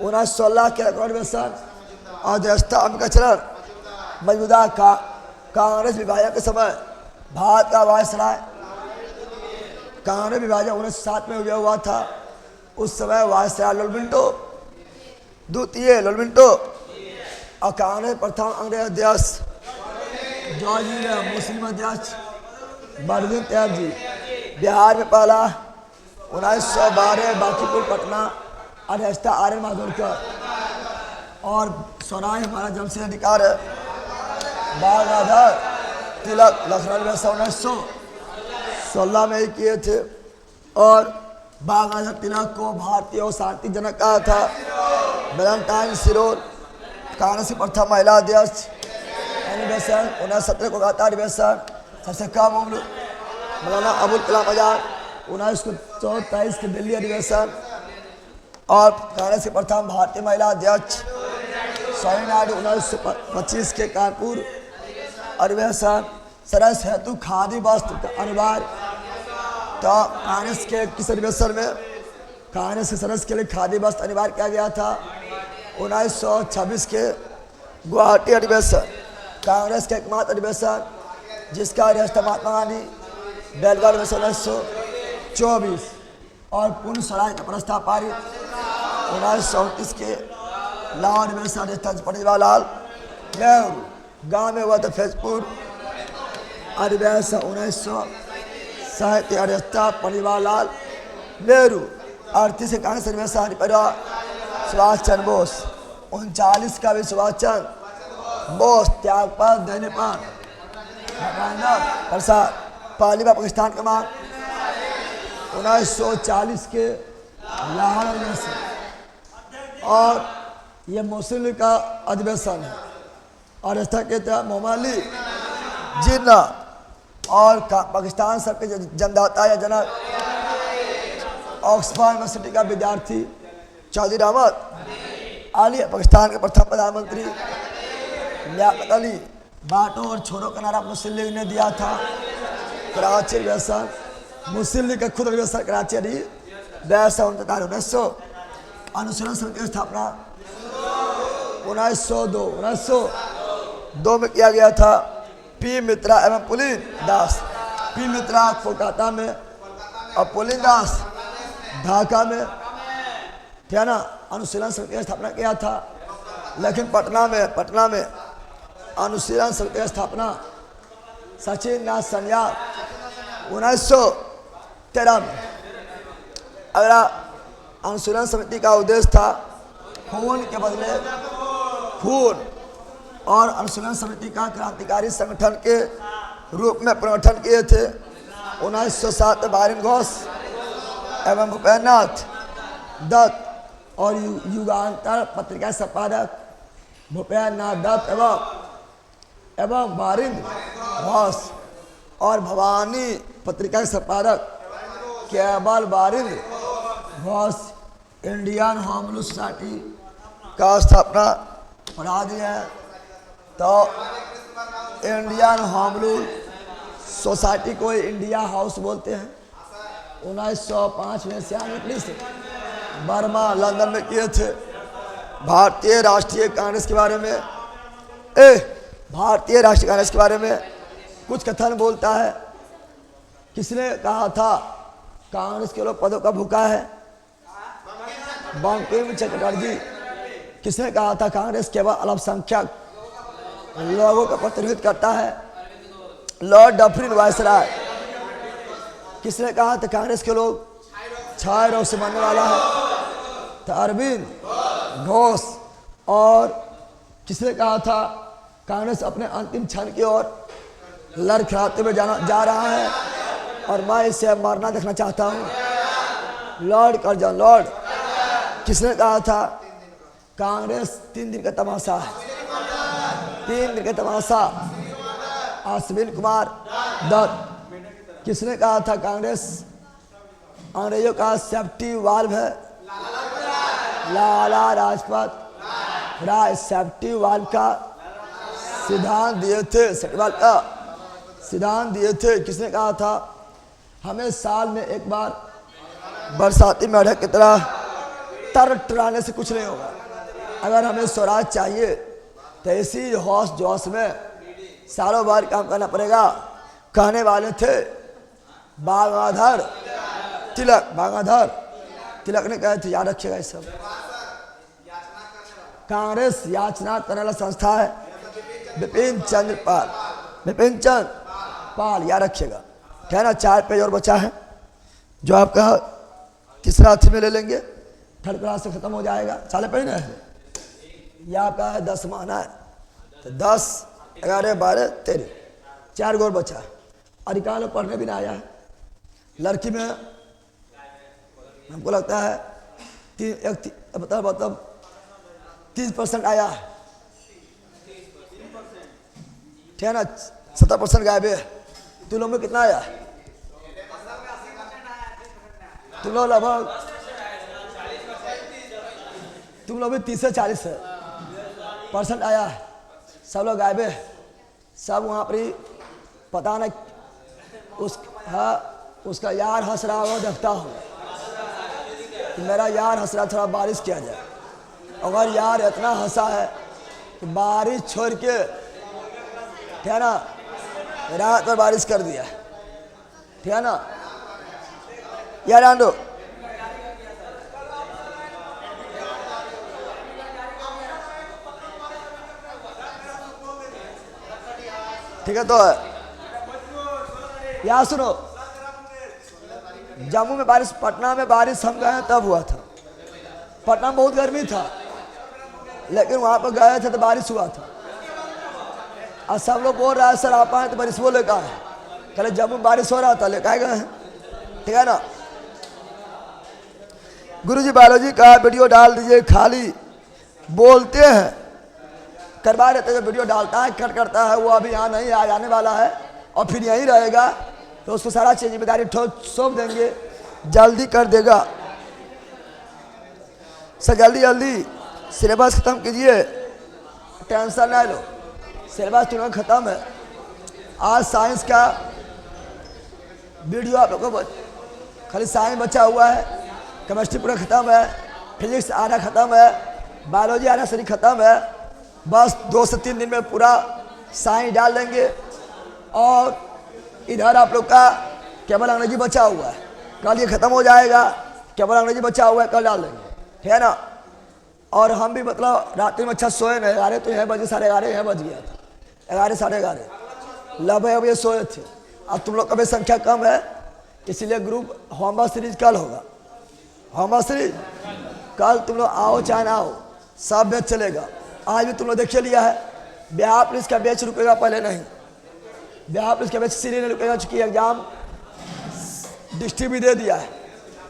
1916 के अधिवेशन, अध्यक्षता अंबिका चरण। मौजूदा कांग्रेस विभाजन के समय भारत का वायसराय, कांग्रेस विभाजन 1907 में हुआ था। उस समय वायसराय लोलमिंटो द्वितीय लोलमिंटो। और कांग्रेस प्रथम अंग्रेज अध्यक्ष जॉर्ज मुस्लिम अध्यक्ष बरदीन तैयब जी। बिहार में पहला 1912 बांकीपुर पटना, अध्यक्षता आर्यन माधोलकर। और स्वराज हमारा जमशेद अधिकार है। बाल गंगाधर तिलक लखनऊ में 1916 में ही किए थे। और बाल गंगाधर तिलक को भारतीय और शांति जनक कहा था। वैलेंटाइन सिरोर कांग्रेस की प्रथम महिला अध्यक्ष। अधिवेशन 1917 कोलकाता अधिवेशन। सबसे कम उम्र मौलाना अबुल कलाम आजाद 1923 के दिल्ली अधिवेशन। और कांग्रेस की प्रथम भारतीय महिला अध्यक्ष सरोजिनी नायडू 1925 के कानपुर अधिवेशन। सरस हेतु खादी वस्त्र का अनिवार्य। तो कांग्रेस के किस अधिवेशन में कांग्रेस के सदस्य के लिए खादी वस्त्र अनिवार्य किया गया था? 1926 के गुवाहाटी अधिवेशन। कांग्रेस का एकमात्र अधिवेशन जिसका अध्यक्षता महात्मा गांधी। बेलगांव अधिवेशन 1924। और पूर्ण स्वराज का प्रस्ताव पारित 1937 के लाहौर यूनिवर्सिटी पनिवालाल नेहरू। गाँव में हुआ था फैजपुर अधिवेश 1967 पनिवालाल नेहरू। 38 कांग्रेस अधिवेश परिवार सुभाष चंद्र बोस। 39 का भी सुभाष चंद्र बोस। त्यागपत्र दैनिपाल प्रसाद। पहली बार पाकिस्तान का मांग 1940 के लाहौर अधिवेशन। और ये मुस्लिम लीग का अधिवेशन है और ऐसा कहते हैं मोहम्मद अली जिन्ना। और पाकिस्तान सब के जन्मदाता या जनक ऑक्सफोर्ड यूनिवर्सिटी का विद्यार्थी चौधरी रहमत अली। पाकिस्तान के प्रथम प्रधानमंत्री लियाकत अली बांटो और छोड़ो का नारा मुस्लिम लीग ने दिया था। कराची अधिवेशन मुस्लिम लीग का खुद अधिवेशन कराची अधिवेशन 1900। अनुशीलन समिति की स्थापना 1902 में किया गया था। पी मित्रा एवं पुलिन दास। पी मित्रा कोलकाता में और पुलिन दास ढाका में, क्या ना, अनुशीलन समिति की स्थापना किया था। लेकिन पटना में अनुशीलन समिति की स्थापना सचिन नाथ सन्याल 1913 में। अगला अनुशीलन समिति का उद्देश्य था खून के बदले खून और अनुशीलन समिति का क्रांतिकारी संगठन के रूप में पुनर्गठन किए थे। 1907 में बारिन घोष एवं भूपेन्द्र नाथ दत्त और युगांतर पत्रिका संपादक भूपेन्द्र नाथ दत्त एवं बारिन घोष और भवानी पत्रिका के संपादक केवल Barin Ghosh Indian home rule society का स्थापना बना दी है। तो इंडियन होम रूल सोसाइटी को इंडिया हाउस बोलते हैं। 1905 में सियानी से बर्मा लंदन में किए थे। भारतीय राष्ट्रीय कांग्रेस के बारे में भारतीय राष्ट्रीय कांग्रेस के बारे में कुछ कथन बोलता है। किसने कहा था कांग्रेस के लोग पदों का भूखा है? बंकिम चटर्जी। किसने कहा था कांग्रेस केवल अल्पसंख्यक लोगों का प्रतिनिधित्व करता है? Lord Dufferin viceroy. किसने कहा था कांग्रेस के लोग क्षय रोग से मरने वाला है? तो अरविंद घोष। और किसने कहा था कांग्रेस अपने अंतिम क्षण की ओर लड़खड़ाते हुए जा रहा है और मैं इसे मरना देखना चाहता हूँ? Lord Curzon. लॉर्ड। किसने कहा था कांग्रेस 3 दिन का तमाशा है? 3 दिन का तमाशा अश्विन कुमार दत्त। किसने कहा था कांग्रेस अंग्रेजों का सेफ्टी वाल्व है? लाला राजपत राय सेफ्टी वाल्व का सिद्धांत दिए थे। सेफ्टी का सिद्धांत दिए थे। किसने कहा था हमें साल में एक बार बरसाती मेढक की तरह तरटराने से कुछ नहीं होगा। अगर हमें स्वराज चाहिए तो इसी होश जोश में सालों बार काम करना पड़ेगा। कहने वाले थे बागाधर तिलक। बागाधर तिलक ने कहे थे, याद रखिएगा ये सब। कांग्रेस याचना करने वाला संस्था है। विपिन चंद्र पाल याद रखिएगा। क्या ना, 4 पेज और बचा है जो आपका तीसरा अथी में ले लेंगे। थर्ड क्लास से खत्म हो जाएगा। 4 पेज ना है, यह आपका है 10 माना है। तो 10, 11, 12, 13 4 गोर बचा है। अधिकांश लोग पढ़ने भी ना आया है। लड़की में हमको लगता है 30% आया है। ठीक है ना, 70% गायब है। तुम लोग में कितना आया? तुम लोग लगभग भी 30 से 40% आया है। सब लोग गायब है। सब वहाँ पर ही पता नहीं उसका यार हंस रहा हो, देखता हो कि मेरा यार हंस रहा, थोड़ा बारिश किया जाए। अगर यार इतना हंसा है कि बारिश छोड़ के, ठीक है ना, रात में बारिश कर दिया, ठीक है ना यार आंडो। ठीक है। तो यहाँ सुनो, जम्मू में बारिश, पटना में बारिश हम गए तब हुआ था। पटना में बहुत गर्मी था, लेकिन वहां पर गए थे तो बारिश हुआ था। और सब लोग बोल रहा है सर आप आए तो बारिश वो लेकर आए, कल जम्मू में बारिश हो रहा था लेकर गए हैं, ठीक है ना। गुरुजी बायोलॉजी का वीडियो डाल दीजिए, खाली बोलते हैं, करवा देते जो वीडियो डालता है कट करता है, वो अभी यहाँ नहीं आ जाने वाला है और फिर यहीं रहेगा, तो उसको सारा चीज जिम्मेदारी सौंप देंगे, जल्दी कर देगा सर। जल्दी जल्दी सिलेबस ख़त्म कीजिए, टेंशन ना लो, सिलेबस तुरंत ख़त्म है। आज साइंस का वीडियो आप लोगों को खाली साइंस बचा हुआ है, केमिस्ट्री पूरा ख़त्म है, फिजिक्स आधा ख़त्म है, बायोलॉजी आधा सही ख़त्म है। बस 2 से 3 दिन में पूरा साइंस डाल देंगे। और इधर आप लोग का केवल अंग्रेजी बचा हुआ है, कल ये ख़त्म हो जाएगा, केवल अंग्रेजी बचा हुआ है, कल डाल देंगे, ठीक है ना। और हम भी मतलब रात्रि में अच्छा सोए नहीं, 11 तो 11 बजे, 11:30 बज गया था, 11 साढ़े 11 लगभग ये सोए थे। अब तुम लोग का भी संख्या कम है, इसीलिए ग्रुप होमवर्क सीरीज कल होगा, होमवर्क सीरीज कल तुम लोग आओ चाहे ना आओ, सब बैच चलेगा। आज भी तुम लोग देख लिया है, बिहार पुलिस का बैच रुकेगा, पहले नहीं, बिहार पुलिस का बैच सीरीज नहीं रुकेगा, चूँकि एग्जाम डिस्ट्रिक्ट भी दे दिया है,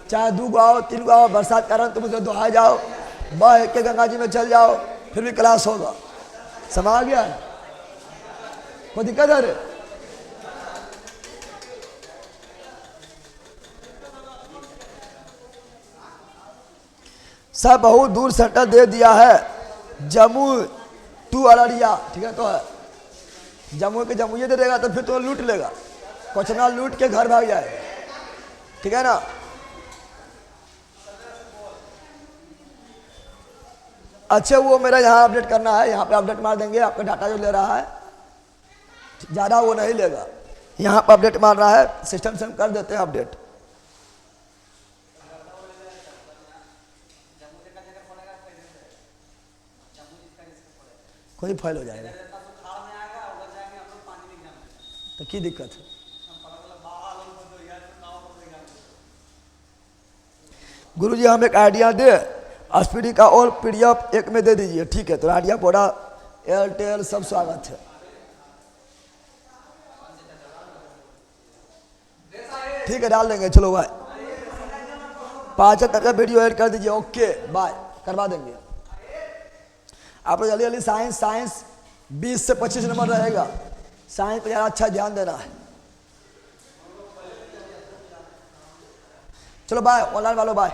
चाहे 2 गो आओ 3 गो आओ, बरसात के कारण तुम उसे दोहा जाओ, बह के गंगा जी में चल जाओ, फिर भी क्लास होगा। समझ आ गया, कोई दिक्कत है रे? सब बहुत दूर सेंटर दे दिया है, जम्मू टू अररिया, ठीक है। तो है जम्मू के जम्मू ये दे देगा तो फिर तो लूट लेगा, कुछ ना लूट के घर भाग जाएगा, ठीक है ना। अच्छा वो मेरा यहाँ अपडेट करना है, यहाँ पे अपडेट मार देंगे, आपका डाटा जो ले रहा है ज़्यादा वो नहीं लेगा, यहाँ पर अपडेट मार रहा है, सिस्टम से हम कर देते हैं अपडेट। कोई फाइल हो जाएगा तो की दिक्कत है। गुरुजी हम एक आइडिया दे, एसपीडी का और पीडीएफ एक में दे दीजिए, ठीक है। तो आइडिया पूरा एयरटेल सब स्वागत है, ठीक है, डाल देंगे। चलो भाई 5 तक का वीडियो ऐड कर दीजिए, ओके बाय, करवा देंगे। आप लोग जल्दी जल्दी साइंस 20 से 25 नंबर रहेगा, साइंस पर ज़्यादा अच्छा ध्यान देना है। चलो बाय, ऑनलाइन वालों बाय।